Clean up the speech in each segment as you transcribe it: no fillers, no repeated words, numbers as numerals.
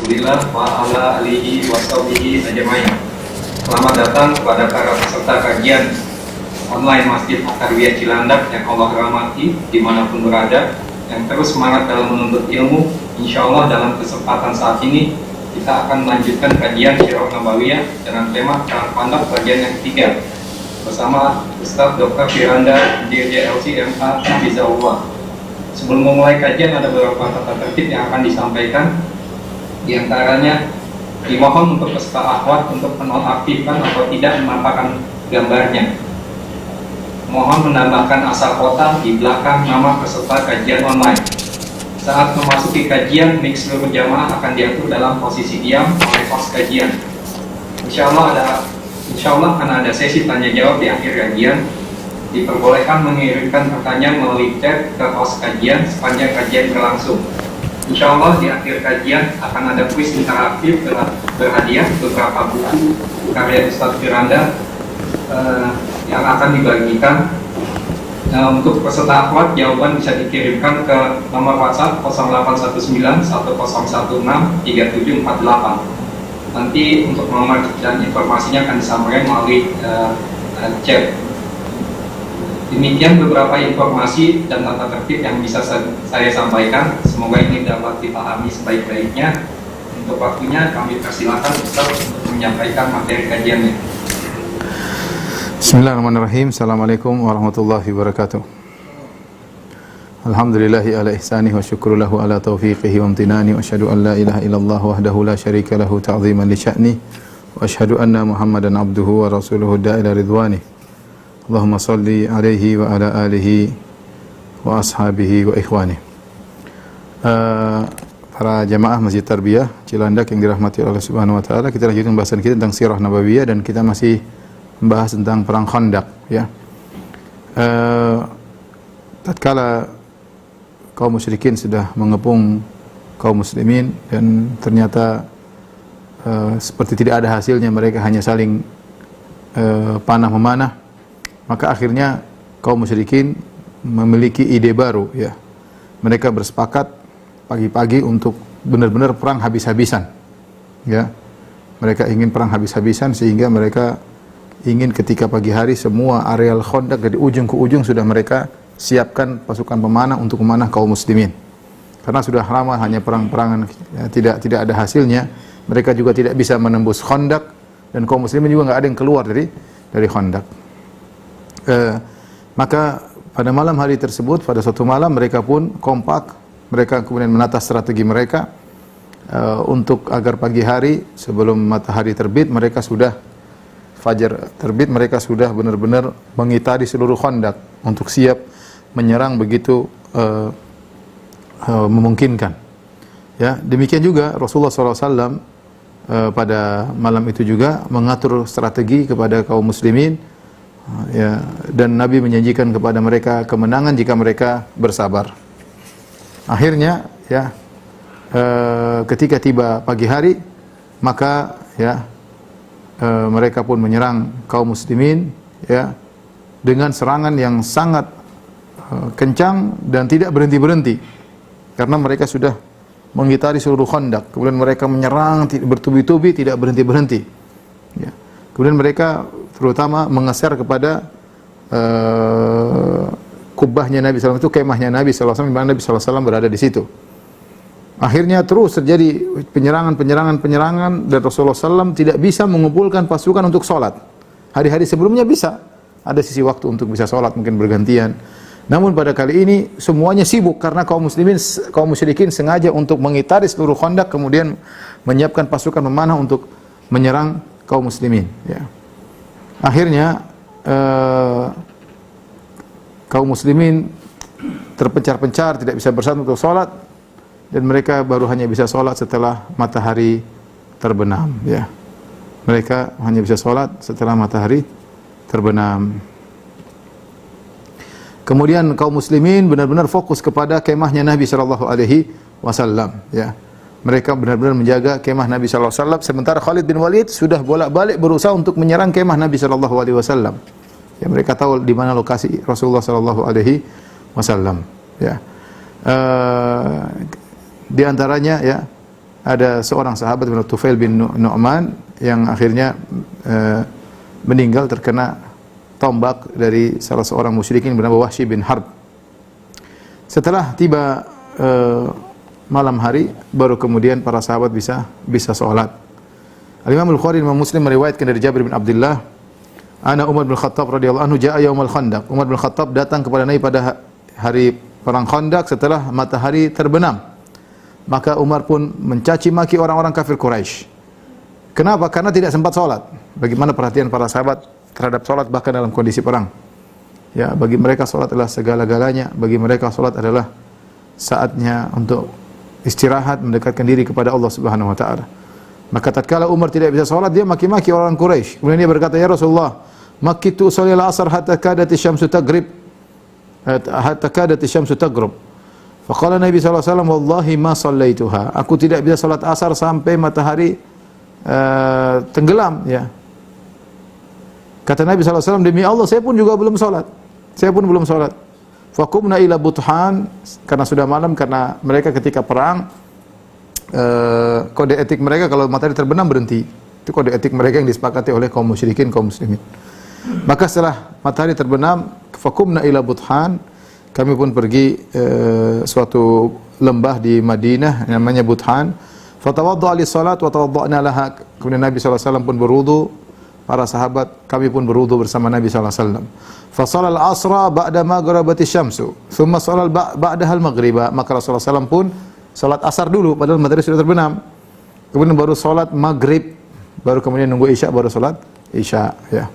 Rasulillah wa ala alihi wa sahbihi ajma'in. Selamat datang kepada para peserta kajian online Masjid At-Tarbiyah Cilandak yang Allah rahmati dimanapun berada, yang terus semangat dalam menuntut ilmu. Insya Allah dalam kesempatan saat ini kita akan melanjutkan kajian Sirah Nabawiyah dengan tema Perang Khandaq bagian yang ketiga bersama Ustaz Dr. Firanda DJLC MA Hafizahullah. Sebelum memulai kajian ada beberapa tata tertib yang akan disampaikan. Di antaranya dimohon untuk peserta akhwat untuk menonaktifkan atau tidak menampakkan gambarnya. Mohon menambahkan asal kota di belakang nama peserta kajian online. Saat memasuki kajian, mic seluruh jamaah akan diatur dalam posisi diam oleh host kajian. Insya Allah akan ada sesi tanya jawab di akhir kajian. Diperbolehkan mengirimkan pertanyaan melalui chat ke host kajian sepanjang kajian berlangsung. Insya Allah di akhir kajian akan ada kuis interaktif dengan berhadiah beberapa buku karya Ustaz Firanda yang akan dibagikan. Untuk peserta akhwat, jawaban bisa dikirimkan ke nomor WhatsApp 0819 1016 3748. Nanti untuk nomor dan informasinya akan disampaikan melalui chat. Demikian beberapa informasi dan tata tertib yang bisa saya sampaikan. Semoga ini dapat dipahami sebaik-baiknya. Untuk waktunya kami persilakan Ustaz untuk menyampaikan materi kajiannya. Bismillahirrahmanirrahim. Assalamualaikum warahmatullahi wabarakatuh. Alhamdulillahi ala ihsanih wa syukru lahu ala taufiqihi wa amtinani wa asyhadu an la ilaha illallah wahdahu la syarika lahu ta'ziman li sya'ni wa asyhadu anna Muhammadan abduhu wa rasuluhu da'ila ridwani. Allahumma salli alaihi wa ala alihi wa ashabihi wa ikhwani. Para jamaah Masjid Tarbiyah Cilandak yang dirahmati oleh Subhanahu wa taala, kita lanjutkan pembahasan kita tentang Sirah Nabawiyah dan kita masih membahas tentang perang Khandaq ya. Tatkala kaum musyrikin sudah mengepung kaum muslimin dan ternyata seperti tidak ada hasilnya, mereka hanya saling panah memanah, maka akhirnya kaum musyrikin memiliki ide baru ya. Mereka bersepakat pagi-pagi untuk benar-benar perang habis-habisan ya. Mereka ingin perang habis-habisan sehingga mereka ingin ketika pagi hari semua areal Khandaq dari ujung ke ujung sudah mereka siapkan pasukan pemanah untuk memanah kaum muslimin. Karena sudah lama hanya perang-perangan ya, tidak ada hasilnya. Mereka juga tidak bisa menembus Khandaq dan kaum muslimin juga nggak ada yang keluar dari Khandaq. Maka pada malam hari tersebut, pada suatu malam mereka pun kompak, mereka kemudian menata strategi mereka untuk agar pagi hari sebelum matahari terbit, mereka sudah fajar terbit, mereka sudah benar-benar mengitari seluruh Khandaq untuk siap menyerang begitu memungkinkan. Ya, demikian juga Rasulullah SAW pada malam itu juga mengatur strategi kepada kaum muslimin. Ya, dan Nabi menjanjikan kepada mereka kemenangan jika mereka bersabar. Akhirnya ya ketika tiba pagi hari, maka ya mereka pun menyerang kaum muslimin ya dengan serangan yang sangat kencang dan tidak berhenti-berhenti karena mereka sudah mengitari seluruh Khandaq. Kemudian mereka menyerang bertubi-tubi, tidak berhenti-berhenti ya. Kemudian mereka terutama mengeser kepada kubahnya Nabi SAW, itu kemahnya Nabi SAW, di mana Nabi SAW berada di situ. Akhirnya terus terjadi penyerangan dan Rasulullah SAW tidak bisa mengumpulkan pasukan untuk sholat. Hari-hari sebelumnya bisa, ada sisi waktu untuk bisa sholat, mungkin bergantian. Namun pada kali ini semuanya sibuk karena kaum musyrikin sengaja untuk mengitari seluruh Khandaq, kemudian menyiapkan pasukan memanah untuk menyerang kaum muslimin ya. Akhirnya kaum muslimin terpencar-pencar, tidak bisa bersatu untuk sholat, dan mereka baru hanya bisa sholat setelah matahari terbenam ya. Mereka hanya bisa sholat setelah matahari terbenam. Kemudian kaum muslimin benar-benar fokus kepada kemahnya Nabi SAW ya. Mereka benar-benar menjaga kemah Nabi SAW, sementara Khalid bin Walid sudah bolak-balik berusaha untuk menyerang kemah Nabi SAW. Ya, mereka tahu di mana lokasi Rasulullah SAW. Ya. Di antaranya ya ada seorang sahabat bernama Tufail bin Nu'man yang akhirnya meninggal terkena tombak dari salah seorang musyrikin bernama Wahsy bin Harb. Setelah tiba malam hari, baru kemudian para sahabat bisa sholat. Al-Imam Al-Bukhari dan Muslim meriwayatkan dari Jabir bin Abdullah, ana Umar bin Khattab radhiyallahu anhu jaa yaumul Khandaq. Umar bin Khattab datang kepada Nabi pada hari perang Khandaq setelah matahari terbenam. Maka Umar pun mencaci maki orang-orang kafir Quraisy. Kenapa? Karena tidak sempat sholat. Bagaimana perhatian para sahabat terhadap sholat bahkan dalam kondisi perang. Ya, bagi mereka sholat adalah segala-galanya. Bagi mereka sholat adalah saatnya untuk istirahat, mendekatkan diri kepada Allah Subhanahu wa taala. Maka tatkala Umar tidak bisa sholat, dia maki-maki orang Quraisy. Kemudian dia berkata, "Ya Rasulullah, makitu usolil asar hatta kadati syamsu tagrib." Hatta kadati syamsu tagrib. Faqala Nabi sallallahu alaihi wasallam, "Wallahi ma shallaituha." Aku tidak bisa salat asar sampai matahari tenggelam, ya. Kata Nabi sallallahu alaihi wasallam, "Demi Allah, saya pun juga belum salat." Saya pun belum salat. Faqumna ila Buthan, karena sudah malam, karena mereka ketika perang kode etik mereka kalau matahari terbenam berhenti. Itu kode etik mereka yang disepakati oleh kaum musyrikin, kaum muslimin. Maka setelah matahari terbenam, faqumna ila Buthan, kami pun pergi suatu lembah di Madinah namanya Buthan. Fatawadda'a lis-salat wa tawadda'na laha. Kemudian Nabi sallallahu alaihi wasallam pun berwudu, para sahabat kami pun berwudu bersama Nabi sallallahu alaihi wasallam. Fa shalal asra ba'da ma gharabatis syamsu, thumma shalal ba'daha al-maghriba. Maka Rasulullah sallallahu alaihi wasallam pun salat asar dulu padahal matahari sudah terbenam. Kemudian baru salat maghrib, baru kemudian nunggu isya, baru salat isya, ya.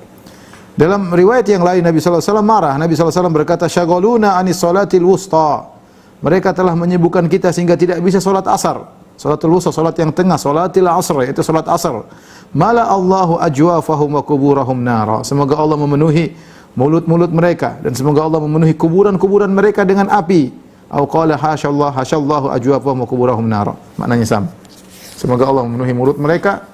Dalam riwayat yang lain Nabi sallallahu alaihi wasallam marah. Nabi sallallahu alaihi wasallam berkata, "Syaghaluna anis salatil wusta." Mereka telah menyibukkan kita sehingga tidak bisa salat asar. Salatul wusta, salat yang tengah, salatil asr, itu salat asar. Mala Allahu ajwafahum wa kuburahum nara. Semoga Allah memenuhi mulut-mulut mereka dan semoga Allah memenuhi kuburan-kuburan mereka dengan api. Atau qala hasyallahu ajwafahum wa kuburahum nara. Maknanya sama. Semoga Allah memenuhi mulut mereka,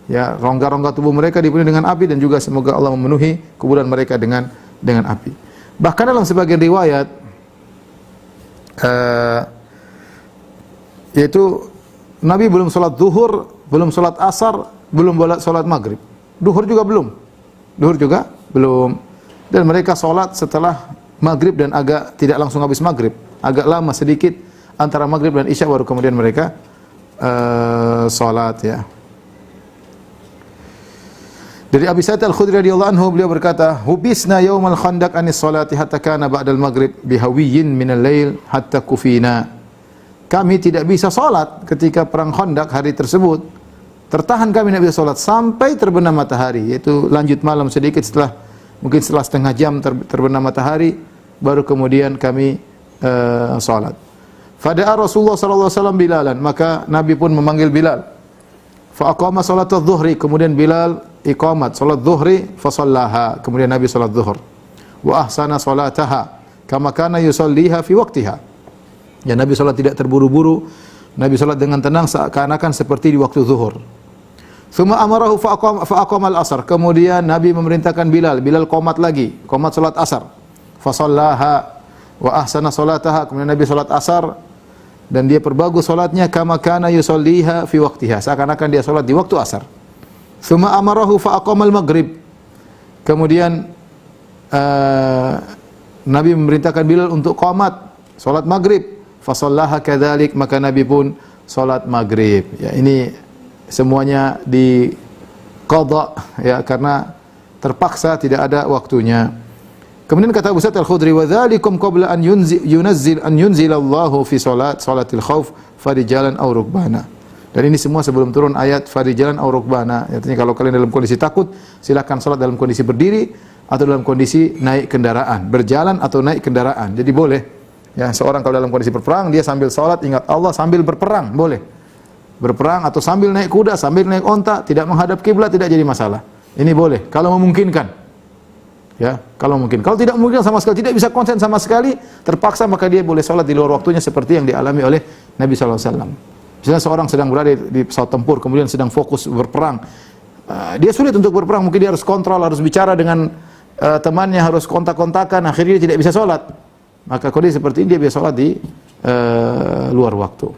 ya, rongga-rongga tubuh mereka dipenuhi dengan api, dan juga semoga Allah memenuhi kuburan mereka dengan api. Bahkan dalam sebagian riwayat yaitu Nabi belum salat zuhur, belum salat asar, belum salat maghrib. Duhur juga belum. Dan mereka salat setelah maghrib dan agak tidak langsung habis maghrib. Agak lama sedikit antara maghrib dan isya, baru kemudian mereka salat, ya. Dari Abi Sa'id Al-Khudri radhiyallahu anhu, beliau berkata, "Hubisna yaumal khandaq anis salati hatta kana ba'dal maghrib bihawiyyin minal lail hatta kufina." Kami tidak bisa salat ketika perang Khandaq hari tersebut. Tertahan kami tidak bisa salat sampai terbenam matahari, yaitu lanjut malam sedikit mungkin setelah setengah jam terbenam matahari, baru kemudian kami salat. Fada'a Rasulullah sallallahu alaihi wasallam Bilalan, maka Nabi pun memanggil Bilal. Fa aqama salatul dhuhri, kemudian Bilal iqamat salat zuhri, fa shallaha, kemudian Nabi salat zuhur. Wa ahsana salataha kama kana yusalliha fi waqtiha. Ya, Nabi salat tidak terburu-buru, Nabi salat dengan tenang seakan-akan seperti di waktu zuhur. Tsumma amarahu fa aqama al-asr, kemudian Nabi memerintahkan Bilal qomat lagi, qomat salat asar. Fa shallaha wa ahsana salataha, kemudian Nabi salat asar dan dia perbagus salatnya kama kana yusalliha fi waqtiha, seakan-akan dia salat di waktu asar. Tsumma amarahu fa aqama al-maghrib, kemudian Nabi memerintahkan Bilal untuk qomat salat maghrib. Fa shallaha kadzalik, maka Nabi pun salat maghrib. Ya, ini semuanya di qada, ya, karena terpaksa, tidak ada waktunya. Kemudian kata Abu Sa'id Al-Khudri, "Wa dzalikum qabla an yunzilallahu fi salatil khauf farijalan aw rukbana." Dan ini semua sebelum turun ayat farijalan aw rukbana. Artinya kalau kalian dalam kondisi takut, silakan salat dalam kondisi berdiri atau dalam kondisi naik kendaraan, berjalan atau naik kendaraan. Jadi boleh. Ya, seorang kalau dalam kondisi berperang, dia sambil salat ingat Allah sambil berperang, boleh. Berperang atau sambil naik kuda, sambil naik onta, tidak menghadap kiblat, tidak jadi masalah. Ini boleh kalau memungkinkan. Ya, kalau mungkin. Kalau tidak mungkin sama sekali, tidak bisa konsen sama sekali, terpaksa, maka dia boleh salat di luar waktunya seperti yang dialami oleh Nabi sallallahu alaihi wasallam. Misalnya seorang sedang berada di pesawat tempur, kemudian sedang fokus berperang. Dia sulit untuk berperang, mungkin dia harus kontrol, harus bicara dengan temannya, harus kontak-kontakan, akhirnya dia tidak bisa salat. Maka kalau dia seperti ini, dia bisa salat di luar waktu.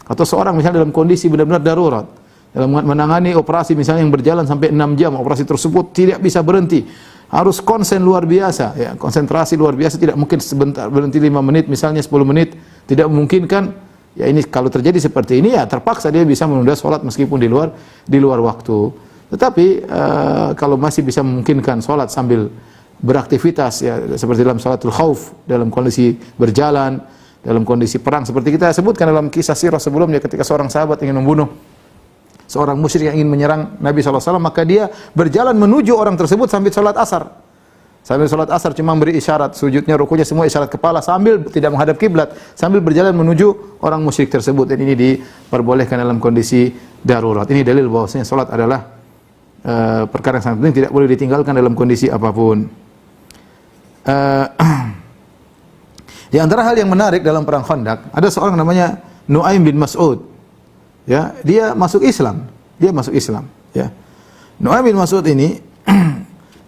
Atau seorang misalnya dalam kondisi benar-benar darurat, dalam menangani operasi misalnya yang berjalan sampai 6 jam, operasi tersebut tidak bisa berhenti, harus konsen luar biasa, ya, konsentrasi luar biasa, tidak mungkin sebentar berhenti 5 menit misalnya 10 menit, tidak memungkinkan. Ya ini kalau terjadi seperti ini ya terpaksa dia bisa menunda sholat meskipun di luar waktu. Tetapi kalau masih bisa memungkinkan sholat sambil beraktivitas, ya seperti dalam sholatul khauf, dalam kondisi berjalan, dalam kondisi perang seperti kita sebutkan dalam kisah sirah sebelumnya, ketika seorang sahabat ingin membunuh seorang musyrik yang ingin menyerang Nabi SAW, maka dia berjalan menuju orang tersebut sambil sholat asar. Sambil sholat asar cuma beri isyarat, sujudnya, rukunya semua isyarat kepala sambil tidak menghadap kiblat, sambil berjalan menuju orang musyrik tersebut. Dan ini diperbolehkan dalam kondisi darurat. Ini dalil bahwasanya sholat adalah perkara yang sangat penting, tidak boleh ditinggalkan dalam kondisi apapun. Di antara hal yang menarik dalam perang Khandaq, ada seorang namanya Nu'aim bin Mas'ud. Ya, dia masuk Islam. Dia masuk Islam, ya. Nu'aim bin Mas'ud ini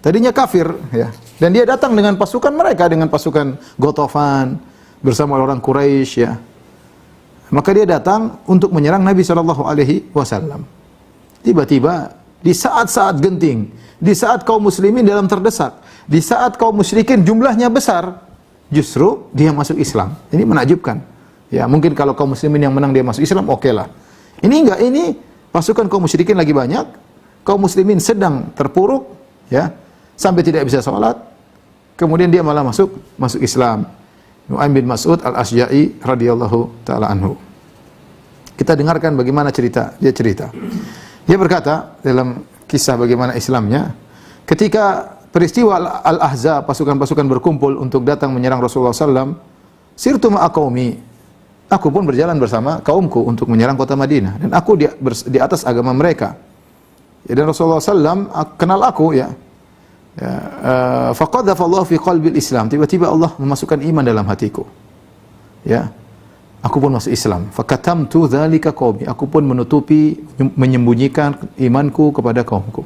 tadinya kafir, ya. Dan dia datang dengan pasukan mereka, dengan pasukan Ghatafan bersama orang Quraisy, ya. Maka dia datang untuk menyerang Nabi SAW. Tiba-tiba di saat-saat genting, di saat kaum muslimin dalam terdesak, di saat kaum musyrikin jumlahnya besar, justru dia masuk Islam. Ini menakjubkan. Ya, mungkin kalau kaum muslimin yang menang dia masuk Islam, oke lah. Ini enggak, ini pasukan kaum musyrikin lagi banyak, kaum muslimin sedang terpuruk, ya, sampai tidak bisa sholat. Kemudian dia malah masuk Islam. Nu'aim bin Mas'ud al-Asja'i radhiyallahu taala anhu. Kita dengarkan bagaimana dia cerita. Dia berkata dalam kisah bagaimana Islamnya, ketika peristiwa Al-Ahzab, pasukan-pasukan berkumpul untuk datang menyerang Rasulullah SAW, sirtu ma'a qaumi, aku pun berjalan bersama kaumku untuk menyerang kota Madinah, dan aku di atas agama mereka. Ya, dan Rasulullah SAW kenal aku, ya. Faqadhafa Allah fi qalbil Islam, tiba-tiba Allah memasukkan iman dalam hatiku. Ya. Aku pun masuk Islam. Fakatamtu dzalika qaumi, aku pun menutupi, menyembunyikan imanku kepada kaumku.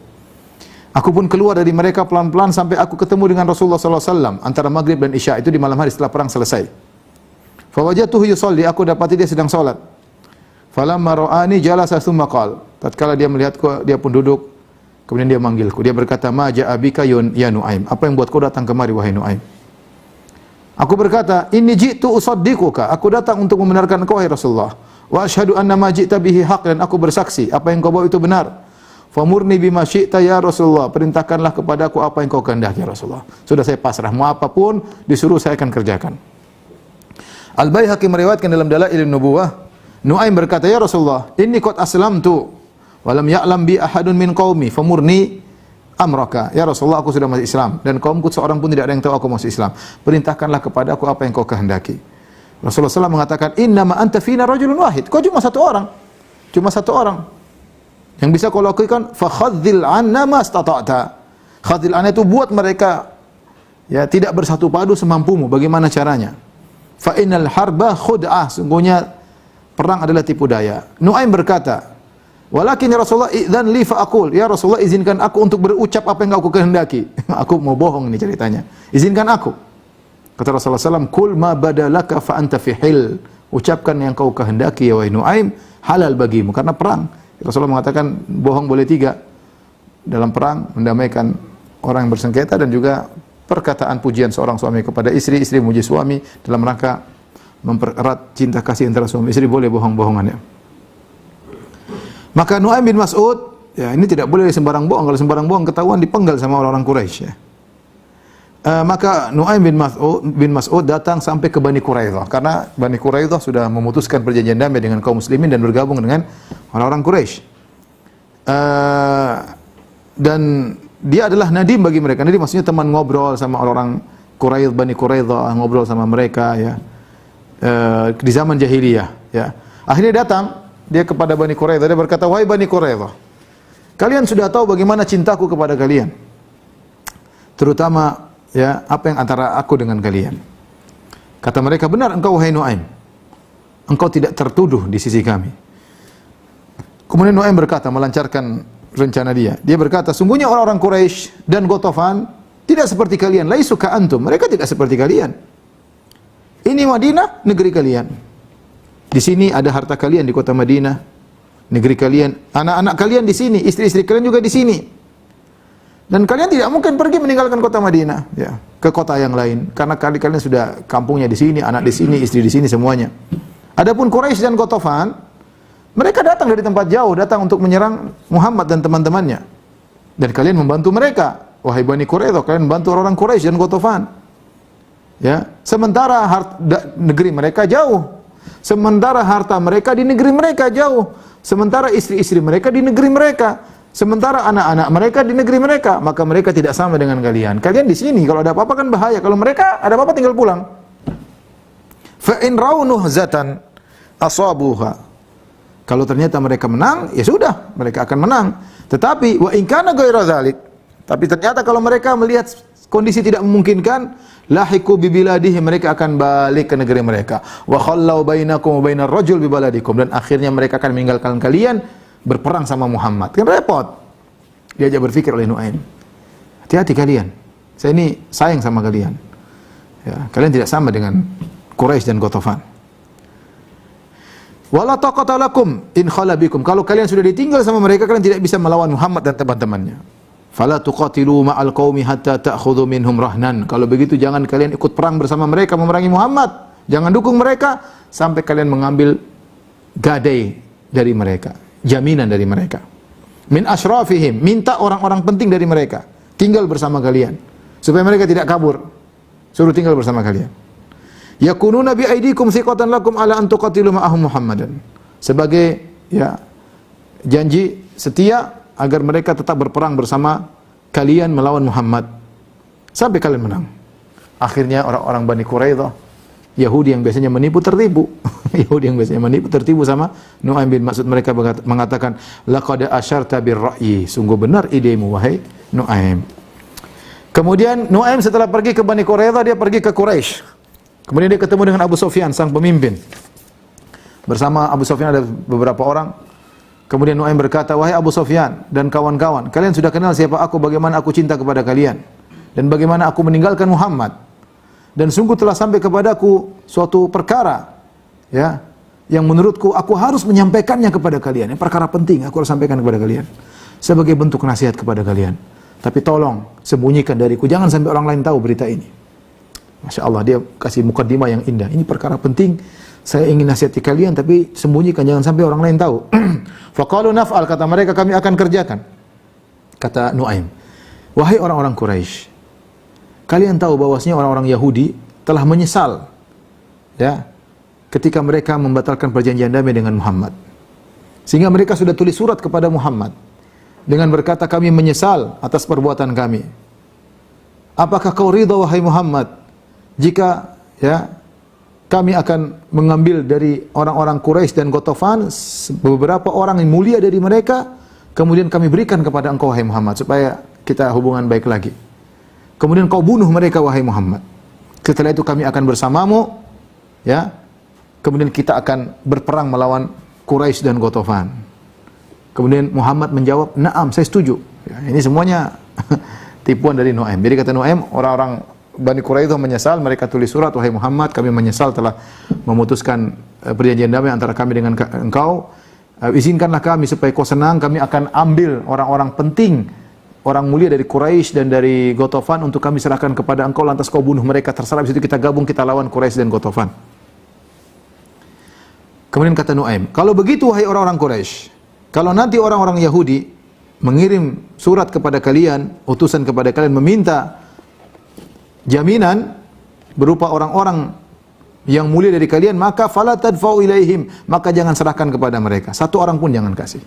Aku pun keluar dari mereka pelan-pelan sampai aku ketemu dengan Rasulullah SAW antara maghrib dan isya, itu di malam hari setelah perang selesai. Fawajatuhu yusalli, aku dapati dia sedang salat. Falamma ra'ani jalasa tsumma qala, tatkala dia melihatku dia pun duduk, kemudian dia manggilku. Dia berkata, "Ma ja'a bika ya Nu'aim?" Apa yang buat kau datang kemari wahai Nu'aim? Aku berkata, "Inni ji'tu usaddiquka." Aku datang untuk membenarkan engkau wahai Rasulullah. Wa asyhadu anna ma ji'ta bihi haqq, dan aku bersaksi apa yang kau bawa itu benar. Famurni bima syi'ta ya Rasulullah, perintahkanlah kepadaku apa yang kau kehendaki ya Rasulullah. Sudah saya pasrah, mau apapun disuruh saya akan kerjakan. Al-Baihaqi meriwayatkan dalam Dalailun Nubuwah, Nu'aim berkata, "Ya Rasulullah, inni qad aslamtu wa lam ya'lam bi ahadun min qaumi famurni amraka." Ya Rasulullah, aku sudah masuk Islam dan kaumku seorang pun tidak ada yang tahu aku masuk Islam. Perintahkanlah kepadaku apa yang kau kehendaki. Rasulullah SAW mengatakan, "Inna ma anta fina rajulun wahid." Kau cuma satu orang. Cuma satu orang. Yang bisa kau lakukan, fa khadzil 'anna mastata'ta. Khadzil 'anna itu buat mereka, ya, tidak bersatu padu semampumu. Bagaimana caranya? Fa innal harba khud'ah, sungguhnya perang adalah tipu daya. Nu'aim berkata, "Walakin ya Rasulullah idzan li fa aqul." Ya Rasulullah, izinkan aku untuk berucap apa yang kau kehendaki. Aku mau bohong ini ceritanya. Izinkan aku. Kata Rasulullah SAW, "Kul ma badalaka fa anta fi hil." Ucapkan yang kau kehendaki ya wahai Nu'aim, halal bagimu karena perang. Rasulullah mengatakan bohong boleh 3 dalam perang, mendamaikan orang yang bersengketa, dan juga perkataan pujian seorang suami kepada istri, istri memuji suami dalam rangka mempererat cinta kasih antara suami istri, boleh bohong-bohongannya. Maka Nu'aim bin Mas'ud, ya, ini tidak boleh sembarang bohong. Kalau sembarang bohong ketahuan dipenggal sama orang-orang Quraisy, ya. Maka Nu'aim bin Mas'ud datang sampai ke Bani Quraidah, karena Bani Quraidah sudah memutuskan perjanjian damai dengan kaum muslimin dan bergabung dengan orang-orang Quraisy. Dan dia adalah nadim bagi mereka. Nadim maksudnya teman ngobrol sama orang Quraidah, Bani Quraidah, ngobrol sama mereka, ya. Di zaman jahiliyah, ya. Akhirnya datang dia kepada Bani Quraidah, dia berkata, "Wahai Bani Quraidah, kalian sudah tahu bagaimana cintaku kepada kalian. Terutama, ya, apa yang antara aku dengan kalian." Kata mereka, "Benar engkau wahai Nu'aim. Engkau tidak tertuduh di sisi kami." Kemudian Nu'aim berkata, melancarkan rencana dia. Dia berkata, "Sungguhnya orang-orang Quraisy dan Ghatafan tidak seperti kalian. Laisu ka antum." Mereka tidak seperti kalian. Ini Madinah, negeri kalian. Di sini ada harta kalian di kota Madinah, negeri kalian, anak-anak kalian di sini, istri-istri kalian juga di sini. Dan kalian tidak mungkin pergi meninggalkan kota Madinah, ya, ke kota yang lain, karena kalian sudah kampungnya di sini, anak di sini, istri di sini, semuanya. Adapun Quraisy dan Ghatafan, mereka datang dari tempat jauh, datang untuk menyerang Muhammad dan teman-temannya. Dan kalian membantu mereka. Wahai Bani Quraidah, kalian membantu orang Quraisy dan Ghatafan. Ya, sementara negeri mereka jauh. Sementara harta mereka di negeri mereka jauh. Sementara istri-istri mereka di negeri mereka. Sementara anak-anak mereka di negeri mereka, maka mereka tidak sama dengan kalian. Kalian di sini, kalau ada apa-apa kan bahaya. Kalau mereka ada apa-apa tinggal pulang. Fa in ra'u nuhzatan asabuha. Kalau ternyata mereka menang, ya sudah, mereka akan menang. Tetapi wa in kana ghairu dzalik, tapi ternyata kalau mereka melihat kondisi tidak memungkinkan, lahiqu bi biladihi, mereka akan balik ke negeri mereka. Wa khallau bainakum wa bainar rajul bi baladikum, dan akhirnya mereka akan meninggalkan kalian berperang sama Muhammad. Kan repot. Diajak berpikir oleh Nuaim. Hati-hati kalian. Saya ini sayang sama kalian. Ya, kalian tidak sama dengan Quraisy dan Ghatafan. Wala taqata lakum in khala bikum. Kalau kalian sudah ditinggal sama mereka, kalian tidak bisa melawan Muhammad dan teman-temannya. Fala tuqatilu ma'al qaumi hatta ta'khudhu minhum rahnan. Kalau begitu jangan kalian ikut perang bersama mereka memerangi Muhammad. Jangan dukung mereka sampai kalian mengambil gadai dari mereka, jaminan dari mereka. Min asyrafihim, minta orang-orang penting dari mereka tinggal bersama kalian supaya mereka tidak kabur. Suruh tinggal bersama kalian. Yakununa bi aidikum thiqatan lakum ala an tuqatilu ma'ahum Muhammadan. Sebagai ya janji setia agar mereka tetap berperang bersama kalian melawan Muhammad sampai kalian menang. Akhirnya orang-orang Bani Quraidah, Yahudi yang biasanya menipu tertipu. Yahudi yang biasanya menipu tertipu sama Nuaim bin Mas'ud. Mereka mengatakan, laqad asyarta birra'yi, sungguh benar idemu wahai Nuaim. Kemudian Nuaim setelah pergi ke Bani Quraidah, dia pergi ke Quraisy. Kemudian dia ketemu dengan Abu Sufyan, sang pemimpin. Bersama Abu Sufyan ada beberapa orang. Kemudian Nuaim berkata, wahai Abu Sufyan dan kawan-kawan, kalian sudah kenal siapa aku, bagaimana aku cinta kepada kalian, dan bagaimana aku meninggalkan Muhammad. Dan sungguh telah sampai kepadaku suatu perkara, ya, yang menurutku aku harus menyampaikannya kepada kalian. Yang perkara penting aku harus sampaikan kepada kalian sebagai bentuk nasihat kepada kalian. Tapi tolong sembunyikan dariku, jangan sampai orang lain tahu berita ini. Masya Allah, dia kasih mukaddimah yang indah. Ini perkara penting, saya ingin nasihati kalian, tapi sembunyikan, jangan sampai orang lain tahu. Faqalu naf'al, kata mereka, kami akan kerjakan. Kata Nuaim, wahai orang-orang Quraisy, kalian tahu bahwasanya orang-orang Yahudi telah menyesal, ya, ketika mereka membatalkan perjanjian damai dengan Muhammad. Sehingga mereka sudah tulis surat kepada Muhammad dengan berkata, kami menyesal atas perbuatan kami. Apakah kau ridha wahai Muhammad jika ya kami akan mengambil dari orang-orang Quraisy dan Ghatafan beberapa orang yang mulia dari mereka, kemudian kami berikan kepada engkau wahai Muhammad supaya kita hubungan baik lagi. Kemudian kau bunuh mereka wahai Muhammad. Setelah itu kami akan bersamamu, ya. Kemudian kita akan berperang melawan Quraisy dan Ghatafan. Kemudian Muhammad menjawab, "Na'am, saya setuju." Ya, ini semuanya tipuan dari Nuaim. Jadi kata Nuaim, orang-orang Bani Quraidah menyesal, mereka tulis surat, wahai Muhammad, kami menyesal telah memutuskan perjanjian damai antara kami dengan engkau. Izinkanlah kami supaya kau senang, kami akan ambil orang-orang penting, orang mulia dari Quraisy dan dari Ghatafan untuk kami serahkan kepada engkau, lantas kau bunuh mereka, terserah. Habis itu kita gabung, kita lawan Quraisy dan Ghatafan. Kemudian kata Nuaim, kalau begitu wahai orang-orang Quraisy, kalau nanti orang-orang Yahudi mengirim surat kepada kalian, utusan kepada kalian meminta jaminan berupa orang-orang yang mulia dari kalian, maka fala tadfa'u ilaihim, maka jangan serahkan kepada mereka. Satu orang pun jangan kasih.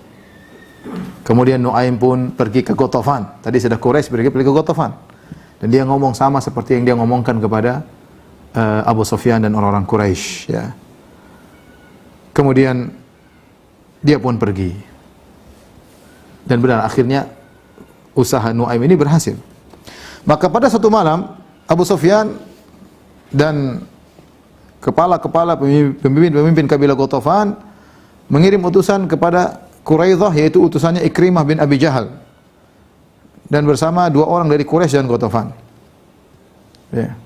Kemudian Nuaim pun pergi ke Ghatafan. Tadi sudah Quraisy, pergi ke Ghatafan. Dan dia ngomong sama seperti yang dia ngomongkan kepada Abu Sufyan dan orang-orang Quraisy, ya. Kemudian dia pun pergi. Dan benar, akhirnya usaha Nuaim ini berhasil. Maka pada satu malam Abu Sufyan dan kepala-kepala pemimpin kabilah Ghatafan mengirim utusan kepada Quraidah, yaitu utusannya Ikrimah bin Abi Jahal, dan bersama dua orang dari Quraisy dan Ghatafan. Ya.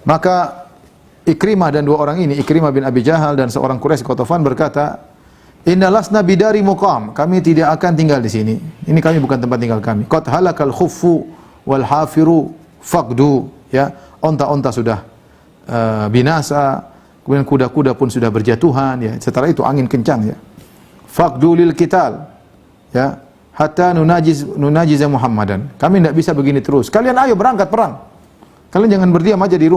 Maka Ikrimah dan dua orang ini, Ikrimah bin Abi Jahal dan seorang Quraisy Qatafan berkata, "Inna lasna bidari muqam." Kami tidak akan tinggal di sini. Ini kami bukan tempat tinggal kami. Qad halakal khuffu wal hafiru faqdu. Ya, onta-onta sudah binasa, kemudian kuda-kuda pun sudah berjatuhan, ya. Setelah itu angin kencang, ya. Faqdu lil qital. Ya, hatta nunajiza Muhammadan. Kami tidak bisa begini terus. Kalian ayo berangkat perang. Kalian jangan berdiam aja di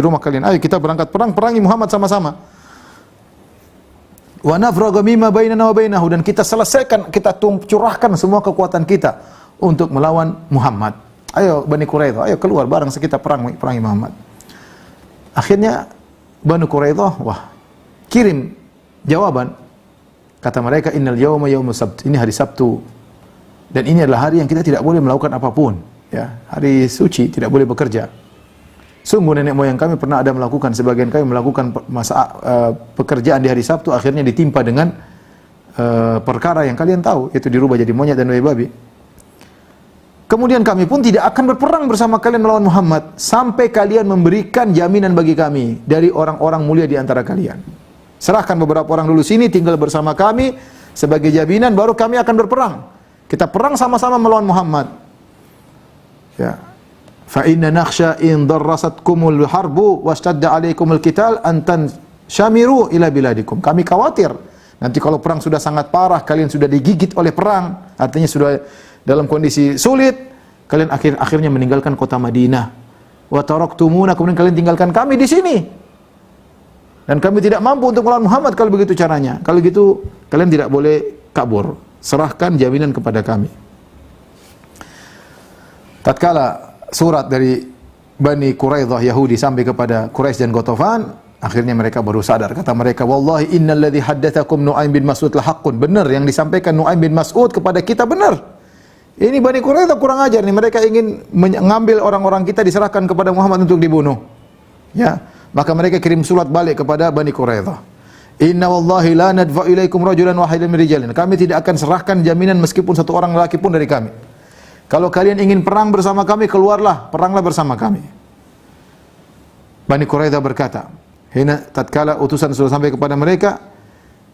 rumah kalian. Ayo kita berangkat perang, perangi Muhammad sama-sama. Wa nafragha mimma bainana wa bainahu, dan kita selesaikan, kita curahkan semua kekuatan kita untuk melawan Muhammad. Ayo Bani Quraidah, ayo keluar bareng kita perangi Muhammad. Akhirnya Bani Quraidah, kirim jawaban. Kata mereka, innal yawma yaumus sabt. Ini hari Sabtu. Dan ini adalah hari yang kita tidak boleh melakukan apapun, ya. Hari suci, tidak boleh bekerja. Sungguh nenek moyang kami pernah ada melakukan, sebagian kami melakukan pekerjaan di hari Sabtu, akhirnya ditimpa dengan perkara yang kalian tahu, yaitu dirubah jadi monyet dan babi. Kemudian kami pun tidak akan berperang bersama kalian melawan Muhammad sampai kalian memberikan jaminan bagi kami dari orang-orang mulia di antara kalian. Serahkan beberapa orang dulu sini tinggal bersama kami sebagai jaminan, baru kami akan berperang. Kita perang sama-sama melawan Muhammad. Ya. Fa inna nakhsha in darrasatkumul harbu wastadda alaikumul qital an tanshamiru ila biladikum. Kami khawatir nanti kalau perang sudah sangat parah, kalian sudah digigit oleh perang, artinya sudah dalam kondisi sulit, kalian akhirnya meninggalkan kota Madinah. Wa taraktumuna, kemudian kalian tinggalkan kami di sini. Dan kami tidak mampu untuk melawan Muhammad kalau begitu caranya. Kalau gitu kalian tidak boleh kabur. Serahkan jaminan kepada kami. Tatkala surat dari Bani Quraidah Yahudi sampai kepada Quraisy dan Ghatafan, akhirnya mereka baru sadar. Kata mereka, "Wallahi innal ladzi haddatsakum Nu'aim bin Mas'ud la haqqun." Benar yang disampaikan Nu'aim bin Mas'ud kepada kita benar. Ini Bani Quraidah kurang ajar nih, mereka ingin mengambil orang-orang kita diserahkan kepada Muhammad untuk dibunuh. Ya, maka mereka kirim surat balik kepada Bani Quraidah. "Inna wallahi la nadfa ilaikum rajulan wahidan min rijalin." Kami tidak akan serahkan jaminan meskipun satu orang lelaki pun dari kami. Kalau kalian ingin perang bersama kami, keluarlah, peranglah bersama kami. Bani Quraidah berkata, tatkala utusan sudah sampai kepada mereka,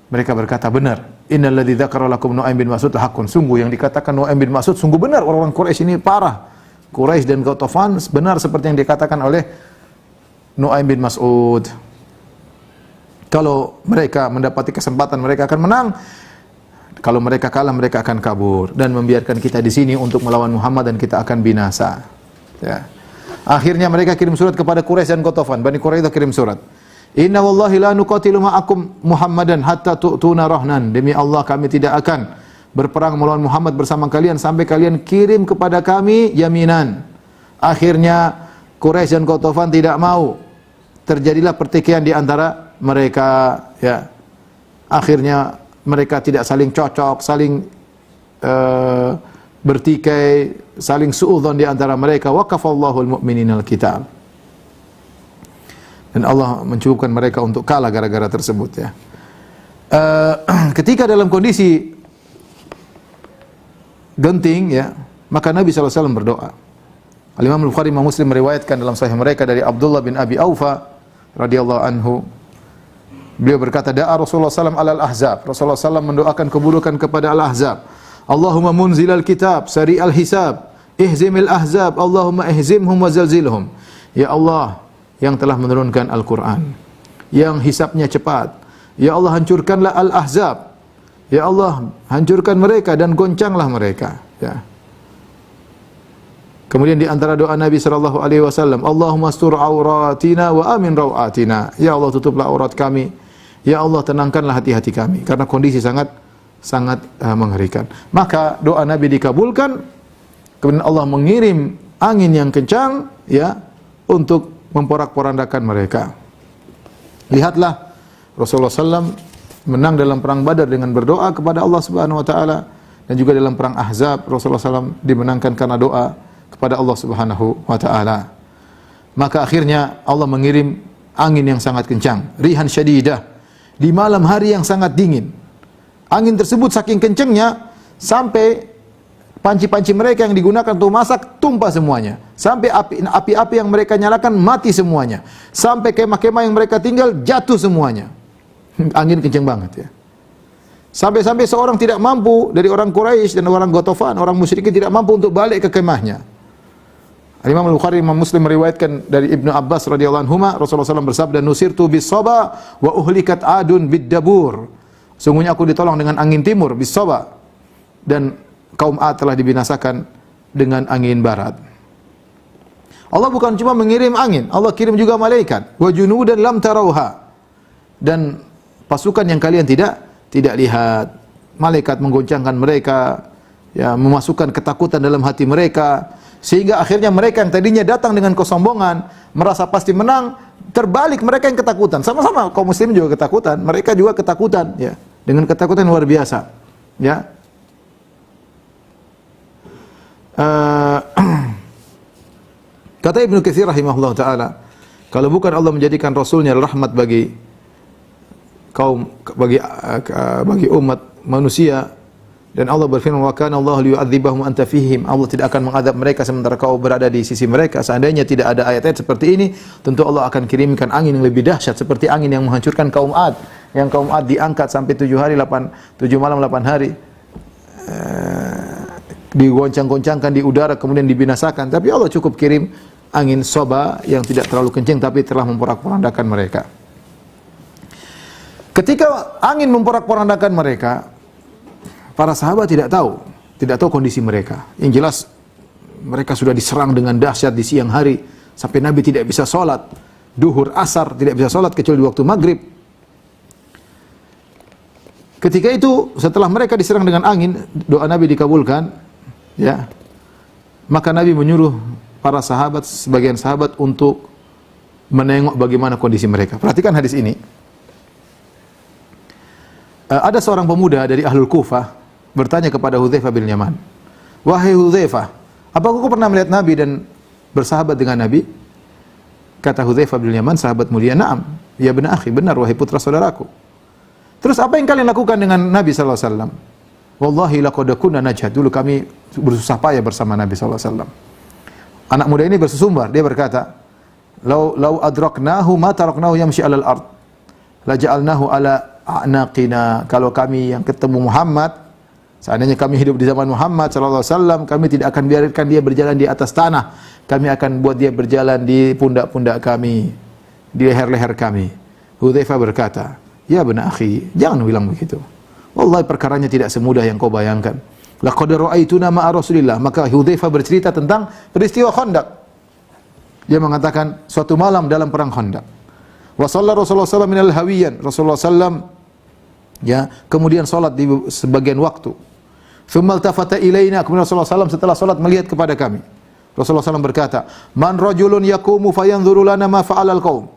mereka berkata, benar. Innal ladzi dzakara lakum Nu'aim bin Mas'ud haqqun. Sungguh yang dikatakan Nu'aim bin Mas'ud sungguh benar. Orang-orang Quraisy ini parah. Quraisy dan Ghatafan benar seperti yang dikatakan oleh Nu'aim bin Mas'ud. Kalau mereka mendapati kesempatan, mereka akan menang. Kalau mereka kalah, mereka akan kabur dan membiarkan kita di sini untuk melawan Muhammad dan kita akan binasa. Ya. Akhirnya mereka kirim surat kepada Quraisy dan Ghatafan. Bani Quraidah kirim surat. Inna wallahi la nuqatilu ma'akum Muhammadan hatta tu'tuna rahnan. Demi Allah kami tidak akan berperang melawan Muhammad bersama kalian sampai kalian kirim kepada kami jaminan. Akhirnya Quraisy dan Ghatafan tidak mau. Terjadilah pertikaian di antara mereka, ya. Akhirnya mereka tidak saling cocok, saling bertikai, saling suudzon di antara mereka. Waqafallahu al-mu'minina al-qital. Dan Allah mencukupkan mereka untuk kalah gara-gara tersebut, ya. Ketika dalam kondisi genting, ya, maka Nabi SAW berdoa. Al-Imam Al-Bukhari dan Muslim meriwayatkan dalam sahih mereka dari Abdullah bin Abi Aufa radhiyallahu anhu. Beliau berkata, da'a Rasulullah SAW alal ahzab. Rasulullah SAW mendoakan keburukan kepada al-ahzab. Allahumma munzilal kitab, sari'al hisab, ihzimil ahzab, Allahumma ihzimhum wa zalzilhum. Ya Allah, yang telah menurunkan Al-Quran, yang hisabnya cepat. Ya Allah, hancurkanlah al-ahzab. Ya Allah, hancurkan mereka dan goncanglah mereka. Ya. Kemudian di antara doa Nabi SAW, Allahumma astur auratina wa amin rawatina. Ya Allah, tutuplah aurat kami. Ya Allah, tenangkanlah hati-hati kami. Karena kondisi sangat mengerikan. Maka doa Nabi dikabulkan. Kemudian Allah mengirim angin yang kencang, ya, untuk memporak-porandakan mereka. Lihatlah Rasulullah SAW menang dalam perang Badar dengan berdoa kepada Allah Subhanahu Wa Taala, dan juga dalam perang Ahzab Rasulullah SAW dimenangkan karena doa kepada Allah Subhanahu Wa Taala. Maka akhirnya Allah mengirim angin yang sangat kencang, rihan syadidah, di malam hari yang sangat dingin. Angin tersebut saking kencangnya sampai panci-panci mereka yang digunakan untuk masak tumpah semuanya. Sampai api-api yang mereka nyalakan mati semuanya. Sampai kemah-kemah yang mereka tinggal jatuh semuanya. Angin kencang banget ya. Sampai-sampai seorang tidak mampu dari orang Quraisy dan orang Ghatafan, orang musyrikin tidak mampu untuk balik ke kemahnya. Imam Al-Bukhari, Imam Muslim meriwayatkan dari Ibnu Abbas radhiyallahu anhuma, Rasulullah SAW bersabda, "Nusirtu bis-saba wa uhlikat adun bid-dabur." Sungguhnya aku ditolong dengan angin timur bis-saba, dan kaum Ad telah dibinasakan dengan angin barat. Allah bukan cuma mengirim angin, Allah kirim juga malaikat. Wa junudan lam tarauha. Dan pasukan yang kalian tidak lihat. Malaikat menggoncangkan mereka, ya, memasukkan ketakutan dalam hati mereka, sehingga akhirnya mereka yang tadinya datang dengan kesombongan, merasa pasti menang, terbalik mereka yang ketakutan. Sama-sama kaum muslim juga ketakutan, mereka juga ketakutan, ya, dengan ketakutan luar biasa, ya. Kata Ibnu Katsir rahimahullah taala, kalau bukan Allah menjadikan rasulnya rahmat bagi kaum, bagi umat manusia, dan Allah berfirman, wa kana Allah liyu'adzibahum anta fihim, Allah tidak akan mengadab mereka sementara kau berada di sisi mereka. Seandainya tidak ada ayat-ayat seperti ini, tentu Allah akan kirimkan angin yang lebih dahsyat seperti angin yang menghancurkan kaum Ad, yang kaum Ad diangkat sampai 7 malam 8 hari, digoncang-goncangkan di udara kemudian dibinasakan. Tapi Allah cukup kirim angin soba yang tidak terlalu kencang tapi telah memporak-porandakan mereka. Ketika angin memporak-porandakan mereka, para sahabat tidak tahu kondisi mereka. Yang jelas mereka sudah diserang dengan dahsyat di siang hari sampai Nabi tidak bisa sholat, duhur, asar tidak bisa sholat kecuali di waktu maghrib. Ketika itu setelah mereka diserang dengan angin, doa Nabi dikabulkan, ya. Maka Nabi menyuruh para sahabat, sebagian sahabat untuk menengok bagaimana kondisi mereka. Perhatikan hadis ini. Ada seorang pemuda dari Ahlul Kufah bertanya kepada Hudzaifah bin Yaman, "Wahai Hudzaifah, apakah kau pernah melihat Nabi dan bersahabat dengan Nabi?" Kata Hudzaifah bin Yaman, sahabat mulia, "Na'am, ya benar akhi, benar wahai putra saudaraku." Terus apa yang kalian lakukan dengan Nabi sallallahu alaihi wasallam? "Wallahi laqad kunna najhad." Dulu kami bersusah payah bersama Nabi sallallahu alaihi wasallam. Anak muda ini bersusumbar, dia berkata, "Lau adraknahu ma taraknahu yamshi 'alal ard, la ja'alnahu 'ala a'naqina." Kalau kami yang ketemu Muhammad, seandainya kami hidup di zaman Muhammad sallallahu alaihi wasallam, kami tidak akan biarkan dia berjalan di atas tanah. Kami akan buat dia berjalan di pundak-pundak kami, di leher-leher kami. Hudzaifah berkata, "Ya benar akhi, jangan bilang begitu. Wallahi perkaranya tidak semudah yang kau bayangkan. Laqad ra'aituna ma'a Rasulillah." Maka Hudzaifah bercerita tentang peristiwa Khandaq. Dia mengatakan suatu malam dalam perang Khandaq, wa shalla Rasulullah sallallahu alaihi wasallam hawiyan. Rasulullah sallam, ya, kemudian salat di sebagian waktu. Tsumma iltafata ilaina, kemudian Rasulullah sallam setelah salat melihat kepada kami. Rasulullah sallam berkata, "Man rajulun yaqumu fayanzuru lana ma fa'alal qaum."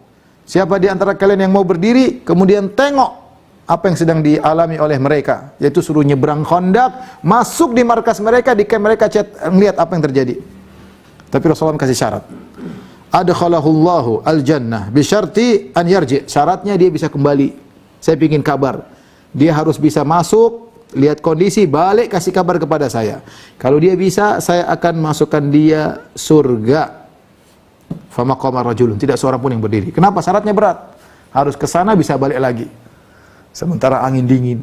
Siapa di antara kalian yang mau berdiri kemudian tengok apa yang sedang dialami oleh mereka, yaitu suruh nyebrang Khandaq, masuk di markas mereka, di camp mereka, melihat apa yang terjadi. Tapi Rasulullah kasih syarat. Adkhalahullahu al-jannah bi syarti an yarji. Syaratnya dia bisa kembali. Saya ingin kabar. Dia harus bisa masuk, lihat kondisi, balik kasih kabar kepada saya. Kalau dia bisa, saya akan masukkan dia surga. Famaqama rajulun, tidak seorang pun yang berdiri. Kenapa? Syaratnya berat. Harus ke sana bisa balik lagi. Sementara angin dingin,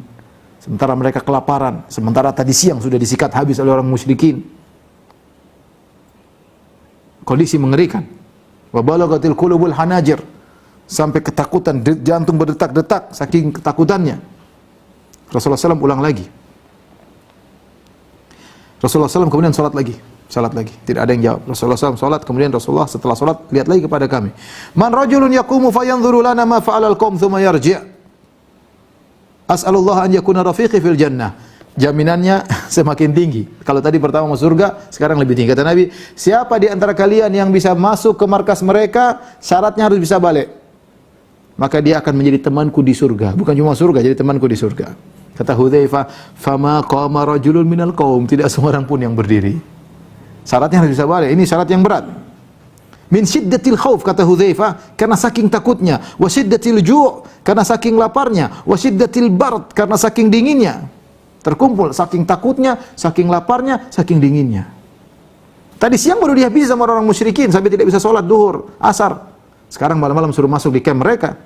sementara mereka kelaparan, sementara tadi siang sudah disikat habis oleh orang musyrikin. Kondisi mengerikan. Wa balagatil qulubul hanajir, sampai ketakutan, jantung berdetak-detak saking ketakutannya. Rasulullah SAW ulang lagi. Rasulullah SAW kemudian salat lagi. Tidak ada yang jawab. Rasulullah SAW salat, kemudian Rasulullah setelah salat lihat lagi kepada kami. Man rajulun yaqumu fayanzuru lana ma fa'alal qaum thumma yarji'. As'alullah an yakuna rafiqi fil jannah. Jaminannya semakin tinggi. Kalau tadi pertama masuk surga, sekarang lebih tinggi. Kata Nabi, siapa di antara kalian yang bisa masuk ke markas mereka, syaratnya harus bisa balik, maka dia akan menjadi temanku di surga. Bukan cuma surga, jadi temanku di surga. Kata Hudzaifah, "Fama qama rajulun minal qaum." Tidak seorang pun yang berdiri. Syaratnya harus bisa balik. Ini syarat yang berat. Min syiddatil khauf, kata Hudzaifah, karena saking takutnya, wa syiddatil ju', karena saking laparnya, wa syiddatil bard, karena saking dinginnya. Terkumpul saking takutnya, saking laparnya, saking dinginnya. Tadi siang baru dihabisi sama orang musyrikin sampai tidak bisa sholat duhur, asar. Sekarang malam-malam suruh masuk di camp mereka.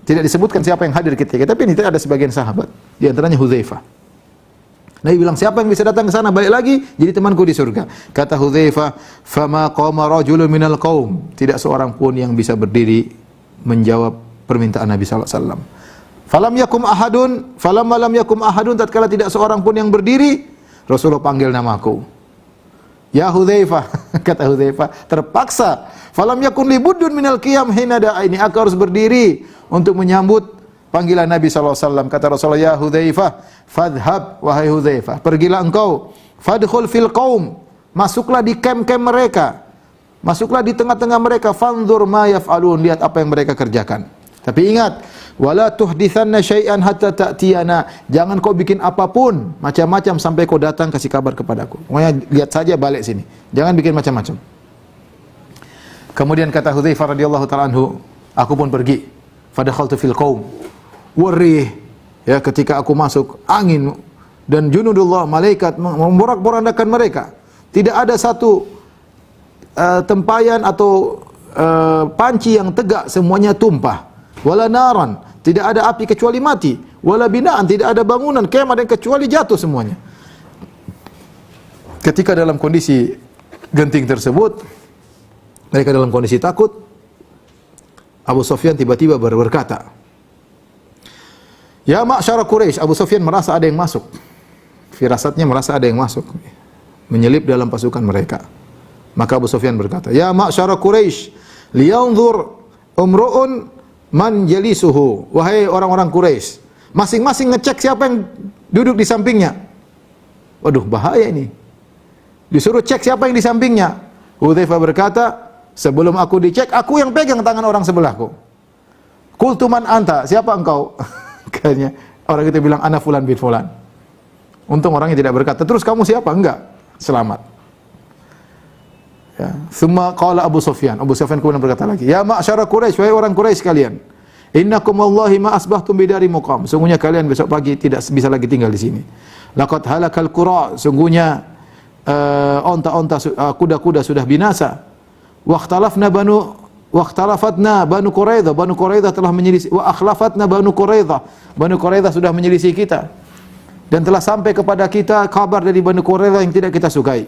Tidak disebutkan siapa yang hadir ketika, tapi ini ada sebagian sahabat, di antaranya Hudzaifah. Nabi bilang, siapa yang bisa datang ke sana balik lagi jadi temanku di surga. Kata Hudzaifah, "Fama qama rajulun minal qaum." Tidak seorang pun yang bisa berdiri menjawab permintaan Nabi sallallahu alaihi wasallam. Falamma lam yakum ahadun, tatkala tidak seorang pun yang berdiri, Rasulullah panggil namaku. Ya Hudzaifah, kata Hudzaifah, terpaksa. Falam yakun li buddun minal qiyam hina da'aini, aku harus berdiri untuk menyambut panggilan Nabi sallallahu alaihi wasallam. Kata Rasulullah, ya Hudzaifah, fadhhab, wahai Hudzaifah, pergilah engkau, fadkhul fil qaum, masuklah di camp-camp mereka. Masuklah di tengah-tengah mereka, fanzur ma yaf'alun, lihat apa yang mereka kerjakan. Tapi ingat, wala tuhditsanna syai'an hatta ta'tiyana, jangan kau bikin apapun macam-macam sampai kau datang kasih kabar kepadaku. Pokoknya lihat saja balik sini, jangan bikin macam-macam. Kemudian kata Hudzaifah radhiyallahu taala anhu, aku pun pergi. Fadakhaltu fil qaum. Warih, ya, ketika aku masuk, angin dan junudullah, malaikat memporak-porandakan mereka. Tidak ada satu tempayan atau panci yang tegak, semuanya tumpah. Wala naran, tidak ada api kecuali mati. Wala binaan, tidak ada bangunan kemah dan kecuali jatuh semuanya. Ketika dalam kondisi genting tersebut, mereka dalam kondisi takut, Abu Sufyan tiba-tiba berkata, ya ma'syara Quraisy. Abu Sufyan merasa ada yang masuk. Firasatnya merasa ada yang masuk, menyelip dalam pasukan mereka. Maka Abu Sufyan berkata, ya ma'syara Quraisy, liyanzur umru'un man jalisuhu. Wahai orang-orang Quraisy, masing-masing ngecek siapa yang duduk di sampingnya. Waduh, bahaya ini. Disuruh cek siapa yang di sampingnya. Hudzaifah berkata, sebelum aku dicek, aku yang pegang tangan orang sebelahku. Qultu man anta, siapa engkau? Katanya orang itu bilang, ana fulan bin fulan. Untung orangnya tidak berkata, terus kamu siapa? Enggak, selamat. Ya. Thumma qala Abu Sufyan. Abu Sufyan kemudian berkata lagi, ya ma'syara Quraisy, wahai orang Quraisy sekalian, innakum wallahi ma asbahtum bidari muqam. Sungguhnya kalian besok pagi tidak bisa lagi tinggal di sini. Laqad halakal qura, sungguhnya onta-onta, kuda-kuda sudah binasa. Waqtalafatna Banu Quraidah, Banu Quraidah telah menyelisih, wa akhlafatna Banu Quraidah, Banu Quraidah sudah menyelisih kita. Dan telah sampai kepada kita kabar dari Banu Quraidah yang tidak kita sukai.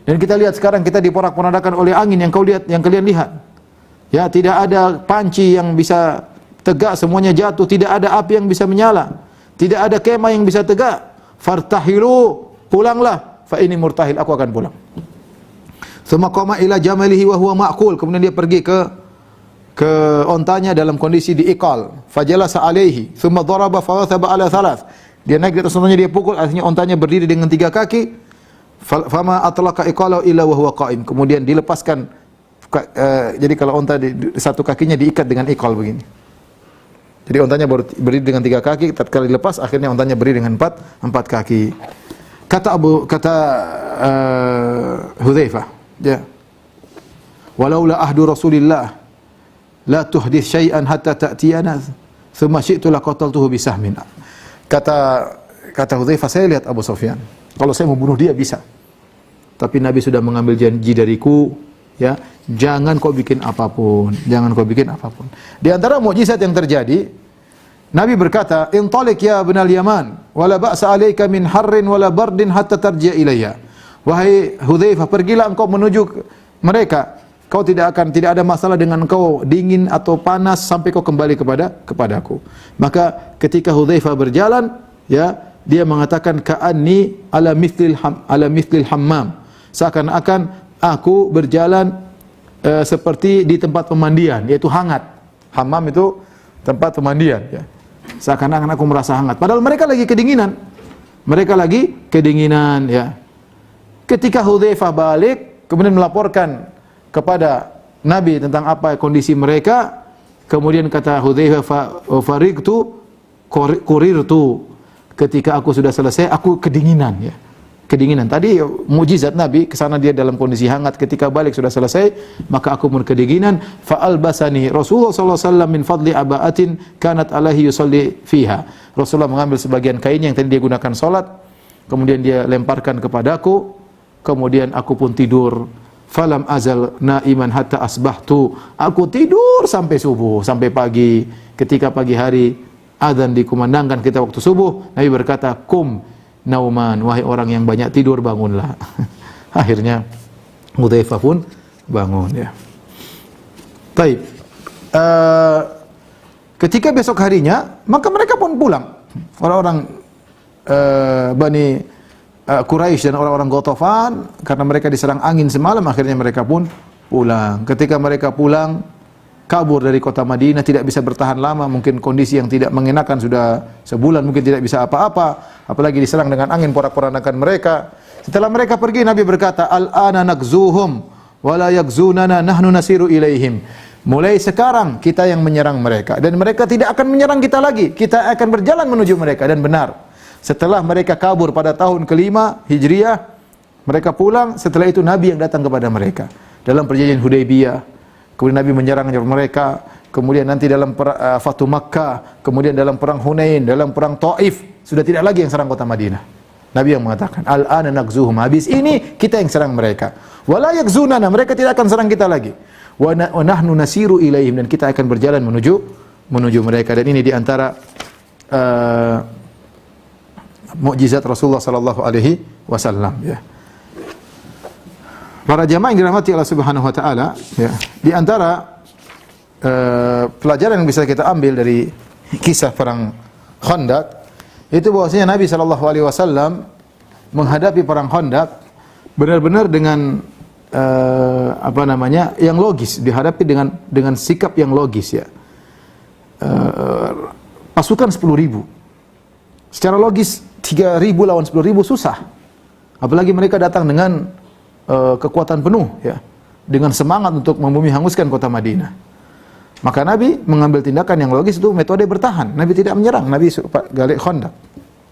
Dan kita lihat sekarang kita diporak-porandakan oleh angin yang kalian lihat. Ya, tidak ada panci yang bisa tegak, semuanya jatuh, tidak ada api yang bisa menyala. Tidak ada kemah yang bisa tegak. Fartahilu, pulanglah, fa ini murtahil, aku akan pulang. Tsumma qama ila jamalihi wa huwa ma'qul, kemudian dia pergi ke ontanya dalam kondisi diikal. Fajalasa alaihi, tsumma daraba fa wathaba ala thalath. Dia naik di atas ontanya, dia pukul, artinya ontanya berdiri dengan 3 kaki. Fama atlaqa iqalahu illa wa huwa qa'im. Kemudian dilepaskan, jadi kalau onta di satu kakinya diikat dengan iqal begini. Jadi ontanya berdiri dengan 3 kaki, tatkala dilepas akhirnya ontanya berdiri dengan 4 kaki. Kata Hudzaifah, ya. Walaula ahdu Rasulillah la tuhdits syai'an hatta ta'tiyana thumma syi'tu laqataltuhu bisahmin. Kata Hudzaifah, saya lihat Abu Sufyan, kalau saya membunuh dia bisa. Tapi Nabi sudah mengambil janji dariku, ya, jangan kau bikin apapun, jangan kau bikin apapun. Di antara mukjizat yang terjadi, Nabi berkata, "Intalik ya ibnal Yaman, wala ba'sa 'alaika min harrin wala bardin hatta tarji'a ilayya." Wahai Hudzaifah, pergilah engkau menuju mereka. Tidak ada masalah dengan engkau dingin atau panas sampai kau kembali kepadaku. Maka ketika Hudzaifah berjalan, ya, dia mengatakan ka'anni ala mithlil hammam. Seakan-akan aku berjalan seperti di tempat pemandian, yaitu hangat. Hammam itu tempat pemandian, ya. Seakan-akan aku merasa hangat. Padahal mereka lagi kedinginan. Ya. Ketika Hudzaifah balik, kemudian melaporkan kepada Nabi tentang apa kondisi mereka, kemudian kata Hudzaifah, fariqtu kurirtu. Ketika aku sudah selesai, aku kedinginan, ya. Kedinginan. Tadi mukjizat Nabi, kesana dia dalam kondisi hangat, ketika balik sudah selesai, maka aku pun kedinginan. Fa albasani Rasulullah sallallahu alaihi wasallam min fadli aba'atin kanat alaihi yusalli fiha. Rasulullah mengambil sebagian kain yang tadi dia gunakan salat, kemudian dia lemparkan kepadaku, kemudian aku pun tidur. Falam azal naiman hatta asbahtu. Aku tidur sampai subuh, sampai pagi. Ketika pagi hari azan dikumandangkan kita waktu subuh, Nabi berkata, "Kum nauman, wahai orang yang banyak tidur, bangunlah." Akhirnya Hudzaifah pun bangun, ya. Taib. Ketika besok harinya, maka mereka pun pulang. Orang-orang Bani Quraisy dan orang-orang Ghatafan, karena mereka diserang angin semalam, akhirnya mereka pun pulang. Ketika mereka pulang, kabur dari kota Madinah, tidak bisa bertahan lama, mungkin kondisi yang tidak mengenakan, sudah sebulan mungkin tidak bisa apa-apa, apalagi diserang dengan angin, porak-porandakan mereka. Setelah mereka pergi, Nabi berkata, "Al-ana nakzuhum wa la yakzunana, nahnu nasiru ilaihim." Mulai sekarang kita yang menyerang mereka, dan mereka tidak akan menyerang kita lagi. Kita akan berjalan menuju mereka. Dan benar, setelah mereka kabur pada tahun ke-5 Hijriah, mereka pulang. Setelah itu Nabi yang datang kepada mereka dalam perjanjian Hudaybiyah. Kemudian Nabi menyerang mereka. Kemudian nanti dalam Fatu Makkah, kemudian dalam perang Hunain, dalam perang Taif, sudah tidak lagi yang serang kota Madinah. Nabi yang mengatakan, "Al-ana nakzuhum." Habis ini kita yang serang mereka. Wala yakzunana, mereka tidak akan serang kita lagi. Wa nahnu nasiru ilaihim, dan kita akan berjalan menuju mereka. Dan ini diantara mukjizat Rasulullah sallallahu alaihi wasallam, ya. Para jamaah yang dirahmati Allah Subhanahu wa taala, ya, di antara pelajaran yang bisa kita ambil dari kisah perang Khandaq itu bahwasanya Nabi sallallahu alaihi wasallam menghadapi perang Khandaq benar-benar dengan yang logis, dihadapi dengan sikap yang logis, ya. Pasukan 10.000. Secara logis 3.000 lawan 10.000 susah. Apalagi mereka datang dengan kekuatan penuh, ya, dengan semangat untuk membumi hanguskan kota Madinah. Maka Nabi mengambil tindakan yang logis, itu metode bertahan. Nabi tidak menyerang, Nabi galik Khandaq,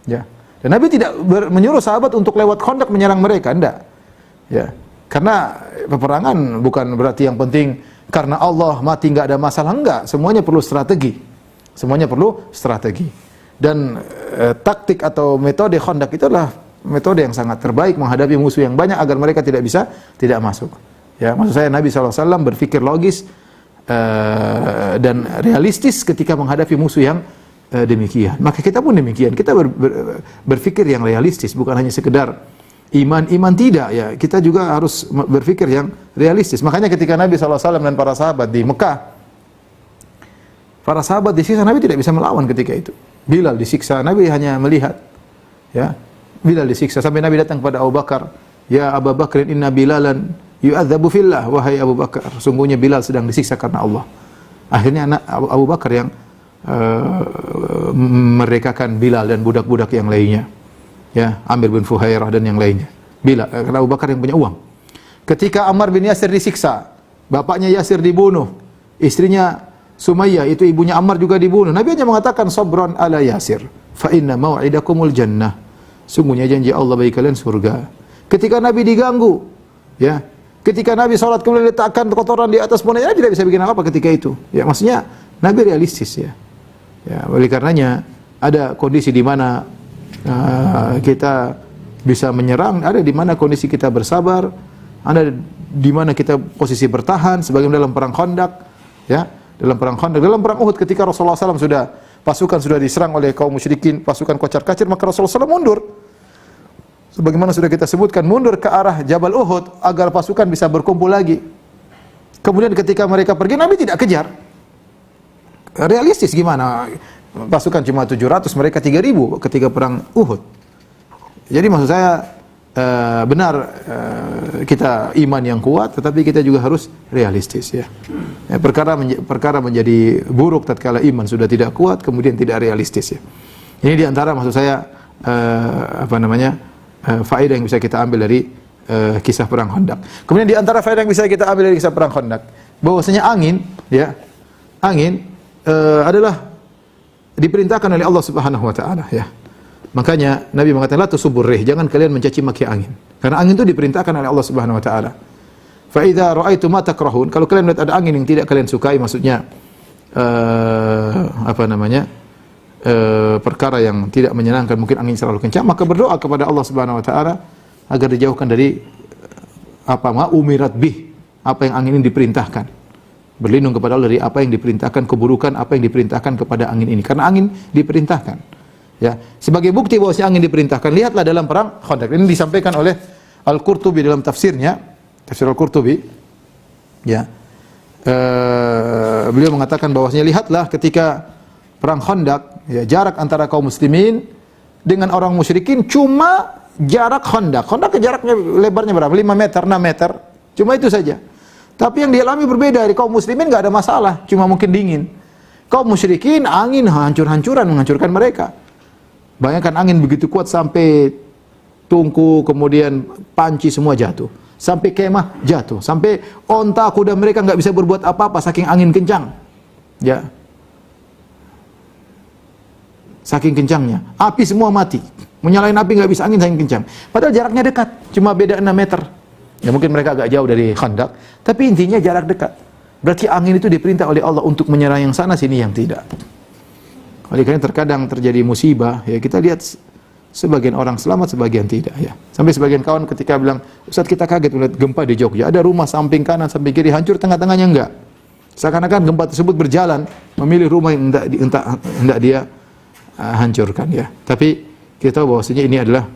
ya. Dan Nabi tidak menyuruh sahabat untuk lewat Khandaq menyerang mereka, enggak. Ya. Karena peperangan bukan berarti yang penting karena Allah mati enggak ada masalah, enggak. Semuanya perlu strategi. Semuanya perlu strategi. Dan taktik atau metode Khandaq itu adalah metode yang sangat terbaik menghadapi musuh yang banyak agar mereka tidak masuk. Ya, maksud saya Nabi SAW berpikir logis dan realistis ketika menghadapi musuh yang demikian. Maka kita pun demikian. Kita berpikir yang realistis, bukan hanya sekedar iman tidak, ya. Kita juga harus berpikir yang realistis. Makanya ketika Nabi SAW dan para sahabat di Mekah, para sahabat disiksa, Nabi tidak bisa melawan ketika itu. Bilal disiksa, Nabi hanya melihat, ya. Bilal disiksa sampai Nabi datang kepada Abu Bakar, "Ya Abu Bakr, inna Bilalan yu'adzabu fillah." Wahai Abu Bakar, sungguhnya Bilal sedang disiksa karena Allah. Akhirnya Abu Bakar yang memerdekakan Bilal dan budak-budak yang lainnya, ya, Amir bin Fuhairah dan yang lainnya. Bilal, karena Abu Bakar yang punya uang. Ketika Ammar bin Yasir disiksa, bapaknya Yasir dibunuh, istrinya Sumayyah, itu ibunya Ammar juga dibunuh. Nabi hanya mengatakan, "Sabran ala Yasir, fa inna mau'idakumul jannah." Sungguhnya janji Allah bagi kalian surga. Ketika Nabi diganggu, ya, ketika Nabi salat kemudian letakkan kotoran di atas punanya, tidak bisa bikin apa-apa ketika itu. Ya, maksudnya Nabi realistis, ya. Ya, oleh karenanya ada kondisi di mana kita bisa menyerang, ada di mana kondisi kita bersabar, ada di mana kita posisi bertahan, sebagaimana dalam perang Khandaq, ya. Dalam perang Khandaq, dalam perang Uhud ketika Rasulullah SAW pasukan sudah diserang oleh kaum musyrikin, pasukan kocar-kacir, maka Rasulullah SAW mundur. Sebagaimana sudah kita sebutkan, mundur ke arah Jabal Uhud agar pasukan bisa berkumpul lagi. Kemudian ketika mereka pergi, Nabi tidak kejar. Realistis gimana? Pasukan cuma 700, mereka 3.000 ketika perang Uhud. Jadi maksud saya benar kita iman yang kuat, tetapi kita juga harus realistis, ya. Ya, perkara menjadi buruk tatkala iman sudah tidak kuat, kemudian tidak realistis, ya. Ini diantara maksud saya faedah yang bisa kita ambil dari kisah perang Khandaq. Kemudian diantara faedah yang bisa kita ambil dari kisah perang Khandaq, bahwasanya angin, ya, adalah diperintahkan oleh Allah Subhanahu wa taala, ya. Makanya Nabi mengatakan, "La tusubur rih", jangan kalian mencaci maki angin. Karena angin itu diperintahkan oleh Allah Subhanahu wa taala. Fa idza ra'aitum ma takrahun, kalau kalian melihat ada angin yang tidak kalian sukai, maksudnya perkara yang tidak menyenangkan, mungkin angin terlalu kencang, maka berdoa kepada Allah Subhanahu wa taala agar dijauhkan dari umirat bih, apa yang angin ini diperintahkan. Berlindung kepada Allah dari apa yang diperintahkan, keburukan apa yang diperintahkan kepada angin ini, karena angin diperintahkan. Ya, sebagai bukti bahwa si angin diperintahkan, lihatlah dalam perang Khandaq. Ini disampaikan oleh Al-Qurtubi dalam tafsirnya, tafsir Al-Qurtubi. Ya. Beliau mengatakan bahwasanya lihatlah ketika perang Khandaq, ya, jarak antara kaum muslimin dengan orang musyrikin cuma jarak Khandaq. Khandaq jaraknya lebarnya berapa? 5 meter, 6 meter. Cuma itu saja. Tapi yang dialami berbeda. Dari kaum muslimin enggak ada masalah, cuma mungkin dingin. Kaum musyrikin angin hancur-hancuran menghancurkan mereka. Bayangkan angin begitu kuat sampai tungku, kemudian panci semua jatuh. Sampai kemah jatuh, sampai onta kuda mereka enggak bisa berbuat apa-apa saking angin kencang. Ya. Saking kencangnya, api semua mati. Menyalain api enggak bisa, angin saking kencang. Padahal jaraknya dekat, cuma beda 6 meter. Ya mungkin mereka agak jauh dari Khandaq, tapi intinya jarak dekat. Berarti angin itu diperintah oleh Allah untuk menyerang yang sana, sini yang tidak. Oleh karena terkadang terjadi musibah, ya kita lihat sebagian orang selamat, sebagian tidak, ya. Sampai sebagian kawan ketika bilang, "Ustaz, kita kaget melihat gempa di Jogja, ada rumah samping kanan, samping kiri hancur, tengah-tengahnya enggak." Seakan-akan gempa tersebut berjalan, memilih rumah yang hendak dia hancurkan, ya. Tapi kita tahu bahwasanya ini adalah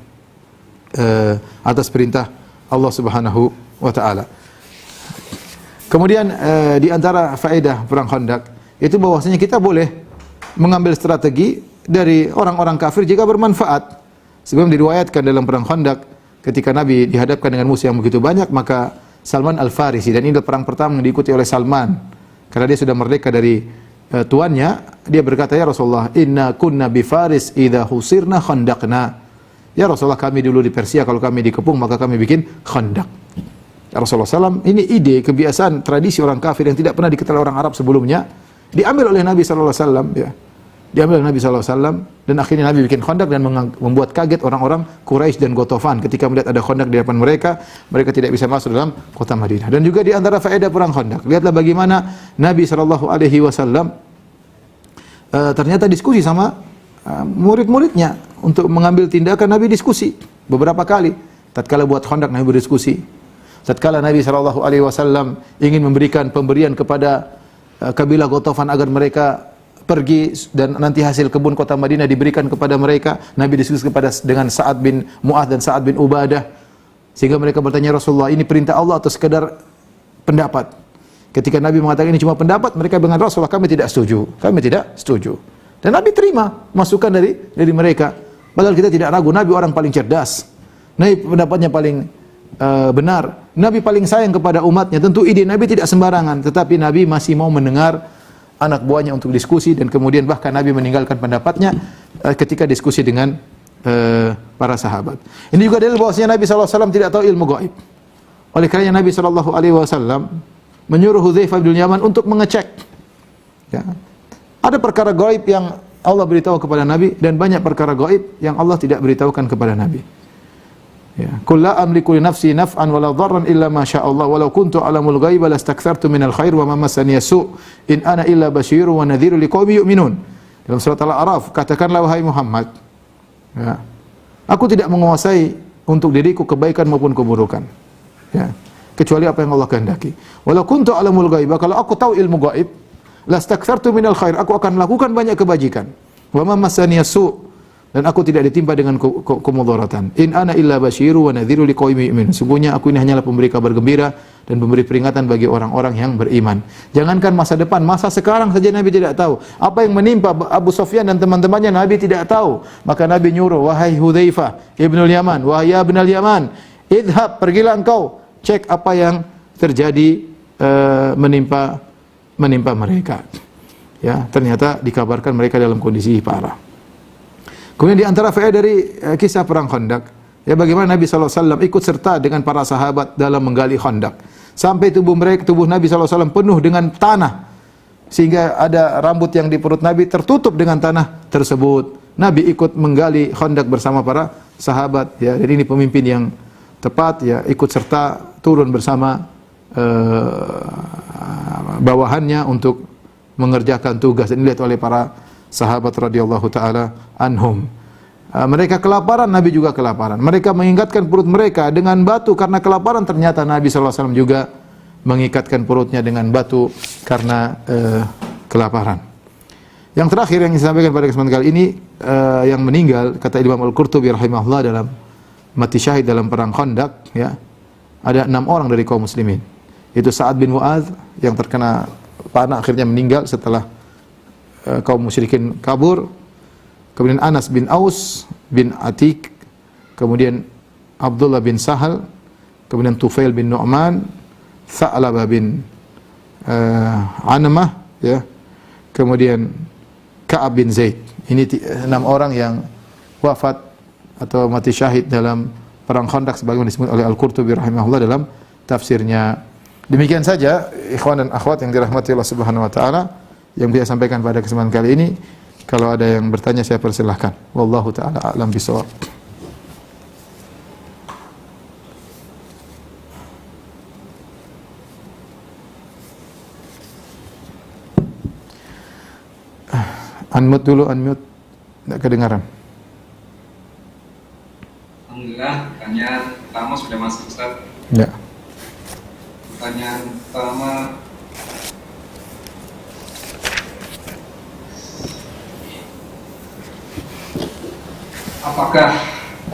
atas perintah Allah Subhanahu wa taala. Kemudian di antara faedah perang Khandaq itu bahwasanya kita boleh mengambil strategi dari orang-orang kafir jika bermanfaat. Sebelum diriwayatkan dalam perang Khandaq ketika Nabi dihadapkan dengan musuh yang begitu banyak, maka Salman Al-Farisi, dan ini adalah perang pertama yang diikuti oleh Salman karena dia sudah merdeka dari tuannya, dia berkata, "Ya Rasulullah, inna kunna bi Faris idza husirna khandaqna." Ya Rasulullah, kami dulu di Persia kalau kami dikepung maka kami bikin khandaq. Ya Rasulullah SAW, ini ide, kebiasaan, tradisi orang kafir yang tidak pernah diketahui orang Arab sebelumnya, diambil oleh Nabi SAW, ya. Diambil oleh Nabi SAW, dan akhirnya Nabi bikin khandaq dan membuat kaget orang-orang Quraisy dan Ghatafan ketika melihat ada khandaq di depan mereka, mereka tidak bisa masuk dalam kota Madinah. Dan juga di antara faedah perang Khandaq, lihatlah bagaimana Nabi SAW ternyata diskusi sama murid-muridnya untuk mengambil tindakan. Nabi diskusi beberapa kali. Tatkala buat Khandaq Nabi berdiskusi. Tatkala Nabi SAW ingin memberikan pemberian kepada kabilah Ghatafan agar mereka pergi dan nanti hasil kebun kota Madinah diberikan kepada mereka, Nabi diskusi dengan Sa'ad bin Mu'adz dan Sa'ad bin Ubadah, sehingga mereka bertanya, Rasulullah, ini perintah Allah atau sekedar pendapat? Ketika Nabi mengatakan ini cuma pendapat, mereka bilang, Rasulullah, kami tidak setuju, kami tidak setuju. Dan Nabi terima masukan dari mereka. Padahal kita tidak ragu, Nabi orang paling cerdas, Nabi pendapatnya paling benar, Nabi paling sayang kepada umatnya. Tentu ide Nabi tidak sembarangan, tetapi Nabi masih mau mendengar anak buahnya untuk diskusi, dan kemudian bahkan Nabi meninggalkan pendapatnya ketika diskusi dengan para sahabat. Ini juga dalil bahwasanya Nabi SAW tidak tahu ilmu gaib. Oleh karenanya Nabi SAW menyuruh Hudzaifah bin Yaman untuk mengecek. Ya. Ada perkara gaib yang Allah beritahu kepada Nabi, dan banyak perkara gaib yang Allah tidak beritahukan kepada Nabi. Ya, qul la amliku li nafsi naf'an wala dharran illa ma syaa Allah walau kuntu a'lamul ghaiba lastakthartu minal khair wa ma massani su' in ana illa basyirun wa nadhirun liqaumin yu'minun. Dalam surat Al-A'raf, katakanlah wahai Muhammad, ya, aku tidak menguasai untuk diriku kebaikan maupun keburukan, ya, kecuali apa yang Allah kehendaki. Walau kuntu a'lamul ghaiba, kalau aku tahu ilmu gaib, lastakthartu minal khair, aku akan melakukan banyak kebajikan. Wa ma massani su', dan aku tidak ditimpa dengan kemudaratan. In ana illa basyiru wa nadhiru liqaumin yu'minun. Sungguhnya aku ini hanyalah pemberi kabar gembira dan pemberi peringatan bagi orang-orang yang beriman. Jangankan masa depan, masa sekarang saja Nabi tidak tahu. Apa yang menimpa Abu Sufyan dan teman-temannya Nabi tidak tahu. Maka Nabi nyuruh, wahai Hudzaifah ibnul Yaman, wahai ibnul Yaman, idhab, pergilah engkau cek apa yang terjadi menimpa mereka. Ya, ternyata dikabarkan mereka dalam kondisi parah. Kemudian di antara faedah dari kisah perang Khandaq, ya, bagaimana Nabi SAW ikut serta dengan para sahabat dalam menggali Khandaq, sampai tubuh Nabi SAW penuh dengan tanah, sehingga ada rambut yang di perut Nabi tertutup dengan tanah tersebut. Nabi ikut menggali Khandaq bersama para sahabat, ya, dan ini pemimpin yang tepat, ya, ikut serta turun bersama bawahannya untuk mengerjakan tugas. Ini dilihat oleh para sahabat radhiyallahu taala anhum. Mereka kelaparan, Nabi juga kelaparan. Mereka mengikatkan perut mereka dengan batu karena kelaparan, ternyata Nabi SAW juga mengikatkan perutnya dengan batu karena kelaparan. Yang terakhir yang saya sampaikan pada kesempatan kali ini, yang meninggal, kata Imam Al-Qurtubi rahimahullah, dalam mati syahid dalam perang Khandaq, ya, ada 6 orang dari kaum muslimin. Itu Sa'ad bin Mu'adz yang terkena panah akhirnya meninggal setelah kaum musyrikin kabur. Kemudian Anas bin Aus bin Atik, kemudian Abdullah bin Sahal, kemudian Tufail bin Nu'man, Tha'labah bin Anamah, ya, kemudian Ka'ab bin Zaid. Ini 6 orang yang wafat atau mati syahid dalam perang Khandaq sebagaimana disebut oleh Al-Qurtubi rahimahullah dalam tafsirnya. Demikian saja ikhwan dan akhwat yang dirahmati Allah Subhanahu wa taala yang bisa sampaikan pada kesempatan kali ini. Kalau ada yang bertanya saya persilahkan. Wallahu taala a'lam bishawab. Unmute dulu, unmute. Tidak kedengaran. Alhamdulillah, pertanyaan pertama sudah masuk, Ustaz. Ya. Pertanyaan pertama, apakah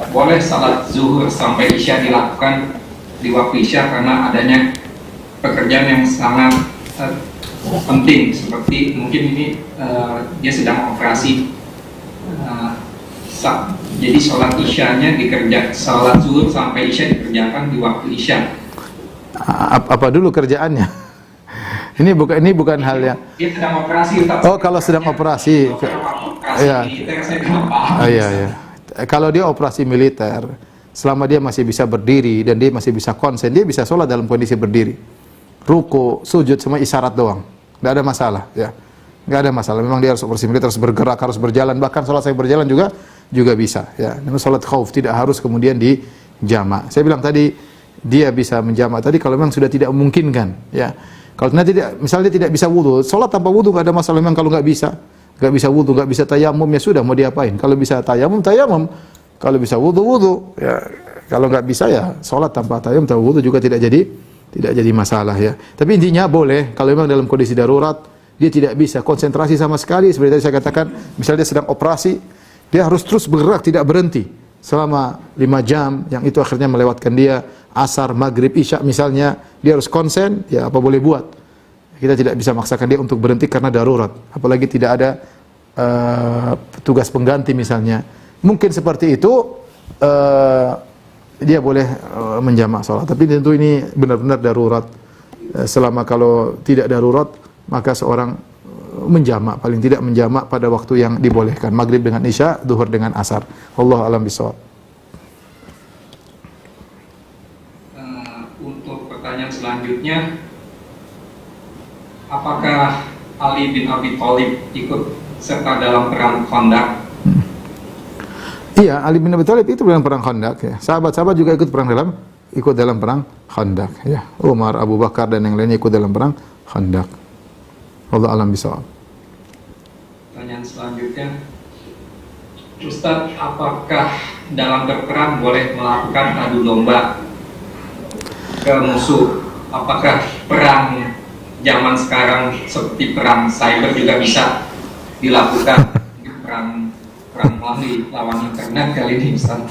boleh salat zuhur sampai isya dilakukan di waktu isya karena adanya pekerjaan yang sangat penting, seperti mungkin ini dia sedang operasi, jadi sholat isyanya sholat zuhur sampai isya dikerjakan di waktu isya. Apa dulu kerjaannya? Ini bukan hal yang. Dia sedang operasi. Oh, kalau sedang operasi. Iya. Iya, iya. Kalau dia operasi militer, selama dia masih bisa berdiri dan dia masih bisa konsen, dia bisa sholat dalam kondisi berdiri. Ruku, sujud, semua isyarat doang. Tidak ada masalah, ya. Tidak ada masalah. Memang dia harus operasi militer, harus bergerak, harus berjalan. Bahkan sholat saya berjalan juga bisa, ya. Namun sholat khauf tidak harus kemudian dijamak. Saya bilang tadi dia bisa menjamak tadi kalau memang sudah tidak memungkinkan, ya. Kalau tidak, misalnya dia tidak bisa wudu, sholat tanpa wudu nggak ada masalah. Memang kalau nggak bisa wudu, nggak bisa tayamum, ya sudah, mau diapain? Kalau bisa tayamum, kalau bisa wudu, ya. Kalau nggak bisa, ya sholat tanpa tayamum, tanpa wudu juga tidak jadi masalah, ya. Tapi intinya boleh kalau memang dalam kondisi darurat dia tidak bisa konsentrasi sama sekali, seperti tadi saya katakan, misalnya dia sedang operasi, dia harus terus bergerak tidak berhenti selama 5 jam, yang itu akhirnya melewatkan dia asar, maghrib, isya misalnya, dia harus konsen, ya apa boleh buat. Kita tidak bisa maksakan dia untuk berhenti karena darurat, apalagi tidak ada petugas pengganti misalnya. Mungkin seperti itu dia boleh menjamak sholat, tapi tentu ini benar-benar darurat. Selama kalau tidak darurat, maka seorang menjamak, paling tidak menjamak pada waktu yang dibolehkan, maghrib dengan isya, zuhur dengan asar. Wallahu a'lam bishawab. Untuk pertanyaan selanjutnya, apakah Ali bin Abi Thalib ikut serta dalam perang Khandaq? Iya, Ali bin Abi Thalib itu dalam perang Khandaq, ya. Sahabat-sahabat juga ikut dalam perang Khandaq, ya. Umar, Abu Bakar dan yang lainnya ikut dalam perang Khandaq. Wallahu a'lam bishawab. Pertanyaan selanjutnya, Ustadz, apakah dalam berperang boleh melakukan adu domba ke musuh? Apakah perang zaman sekarang seperti perang cyber juga bisa dilakukan? perang melalui lawan internet kali ini, Ustaz.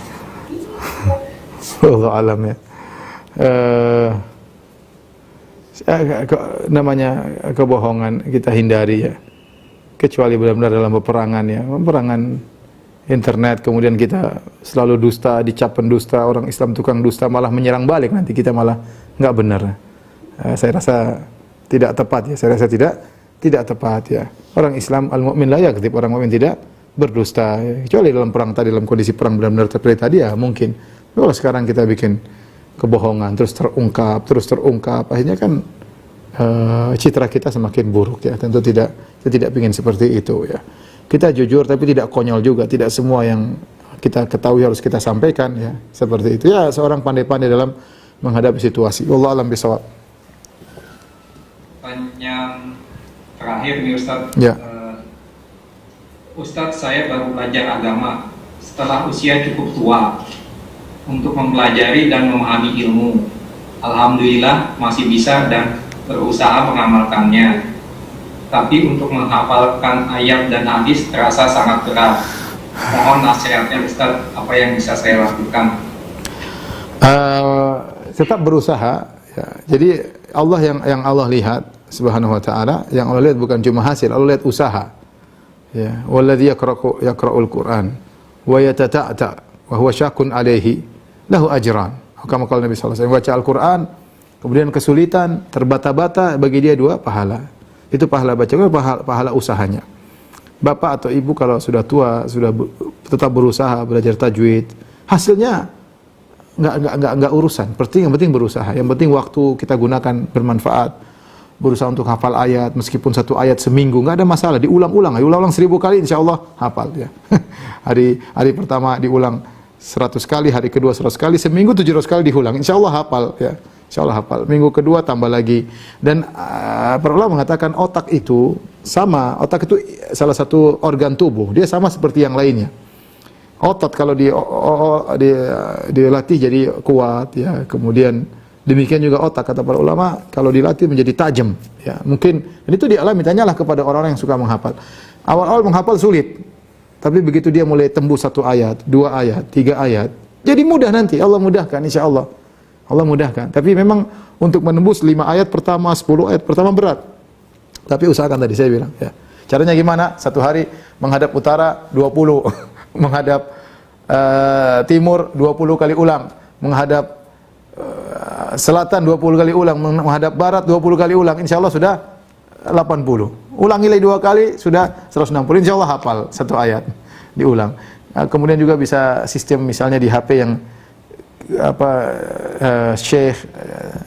Wallahu a'lam, ya. Namanya kebohongan kita hindari, ya, kecuali benar-benar dalam peperangan, ya, peperangan internet, kemudian kita selalu dusta, dicap pendusta, orang Islam tukang dusta, malah menyerang balik, nanti kita malah nggak benar. Saya rasa tidak tepat, ya. Saya rasa tidak tepat, ya. Orang Islam al-mu'min la yakdzib, orang mukmin tidak berdusta, ya. Kecuali dalam perang tadi, dalam kondisi perang benar-benar terjadi tadi, ya mungkin. Kalau sekarang kita bikin kebohongan terus terungkap, akhirnya kan citra kita semakin buruk, ya. Tentu kita tidak ingin seperti itu, ya. Kita jujur tapi tidak konyol juga, tidak semua yang kita ketahui harus kita sampaikan, ya. Seperti itu, ya, seorang pandai-pandai dalam menghadapi situasi. Wallahu a'lam bishawab. Pertanyaan terakhir nih, Ustaz. Ya. Ustaz, saya baru belajar agama setelah usia cukup tua untuk mempelajari dan memahami ilmu. Alhamdulillah masih bisa dan berusaha mengamalkannya. Tapi untuk menghafalkan ayat dan hadis terasa sangat berat. Mohon nasihatnya Ustaz, apa yang bisa saya lakukan? Tetap berusaha. Ya. Jadi Allah yang Allah lihat Subhanahu wa taala, yang Allah lihat bukan cuma hasil, Allah lihat usaha. Ya, walladzi yaqra'ul Qur'an wa yatata'ta wa huwa syaqun 'alaihi lahu ajran. Kama qala Nabi sallallahu alaihi wasallam, baca Al-Qur'an kemudian kesulitan, terbata-bata, bagi dia 2 pahala. Itu pahala baca, pahala usahanya. Bapak atau ibu kalau sudah tua, sudah tetap berusaha belajar tajwid, hasilnya enggak urusan. Yang penting berusaha. Yang penting waktu kita gunakan bermanfaat. Berusaha untuk hafal ayat, meskipun 1 ayat seminggu enggak ada masalah. Diulang-ulang 1000 kali insyaallah hafal ya. Hari pertama diulang 100 kali, hari kedua 100 kali, seminggu 700 kali diulang. Insyaallah hafal ya. Insyaallah hafal. Minggu kedua tambah lagi. Dan para ulama mengatakan otak itu sama. Otak itu salah satu organ tubuh. Dia sama seperti yang lainnya. Otot kalau dilatih jadi kuat ya. Kemudian demikian juga otak, kata para ulama, kalau dilatih menjadi tajam ya. Mungkin dan itu dialami, tanyalah kepada orang-orang yang suka menghafal. Awal-awal menghafal sulit. Tapi begitu dia mulai tembus 1 ayat, 2 ayat, 3 ayat, jadi mudah nanti. Allah mudahkan insyaallah. Allah mudahkan. Tapi memang untuk menembus 5 ayat pertama, 10 ayat pertama berat. Tapi usahakan tadi saya bilang ya. Caranya gimana? 1 hari menghadap utara 20, menghadap timur 20 kali ulang, menghadap selatan 20 kali ulang, menghadap barat 20 kali ulang. Insyaallah sudah 80. Ulangi lagi 2 kali sudah 160. Insyaallah hafal 1 ayat. Diulang. Kemudian juga bisa sistem misalnya di HP yang syekh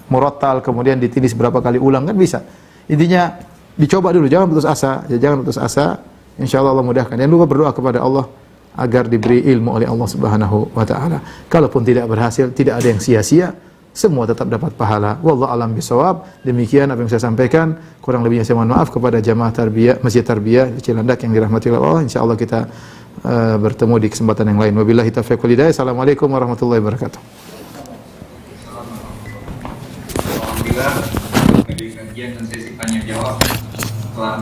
murattal, kemudian ditulis berapa kali ulang, kan bisa. Intinya dicoba dulu, jangan putus asa. Ya, jangan putus asa. Insyaallah Allah mudahkan. Jangan lupa berdoa kepada Allah agar diberi ilmu oleh Allah Subhanahu wa taala. Kalaupun tidak berhasil, tidak ada yang sia-sia, semua tetap dapat pahala. Wallahu a'lam bishawab. Demikian apa yang saya sampaikan. Kurang lebihnya saya mohon maaf kepada jamaah tarbiyah Masjid Tarbiyah Cilandak yang dirahmati Allah. Insyaallah kita bertemu di kesempatan yang lain. Wabillahi taufiq wal hidayah. Assalamualaikum warahmatullahi wabarakatuh. Alhamdulillah, dari kajian dan sesi tanya jawab telah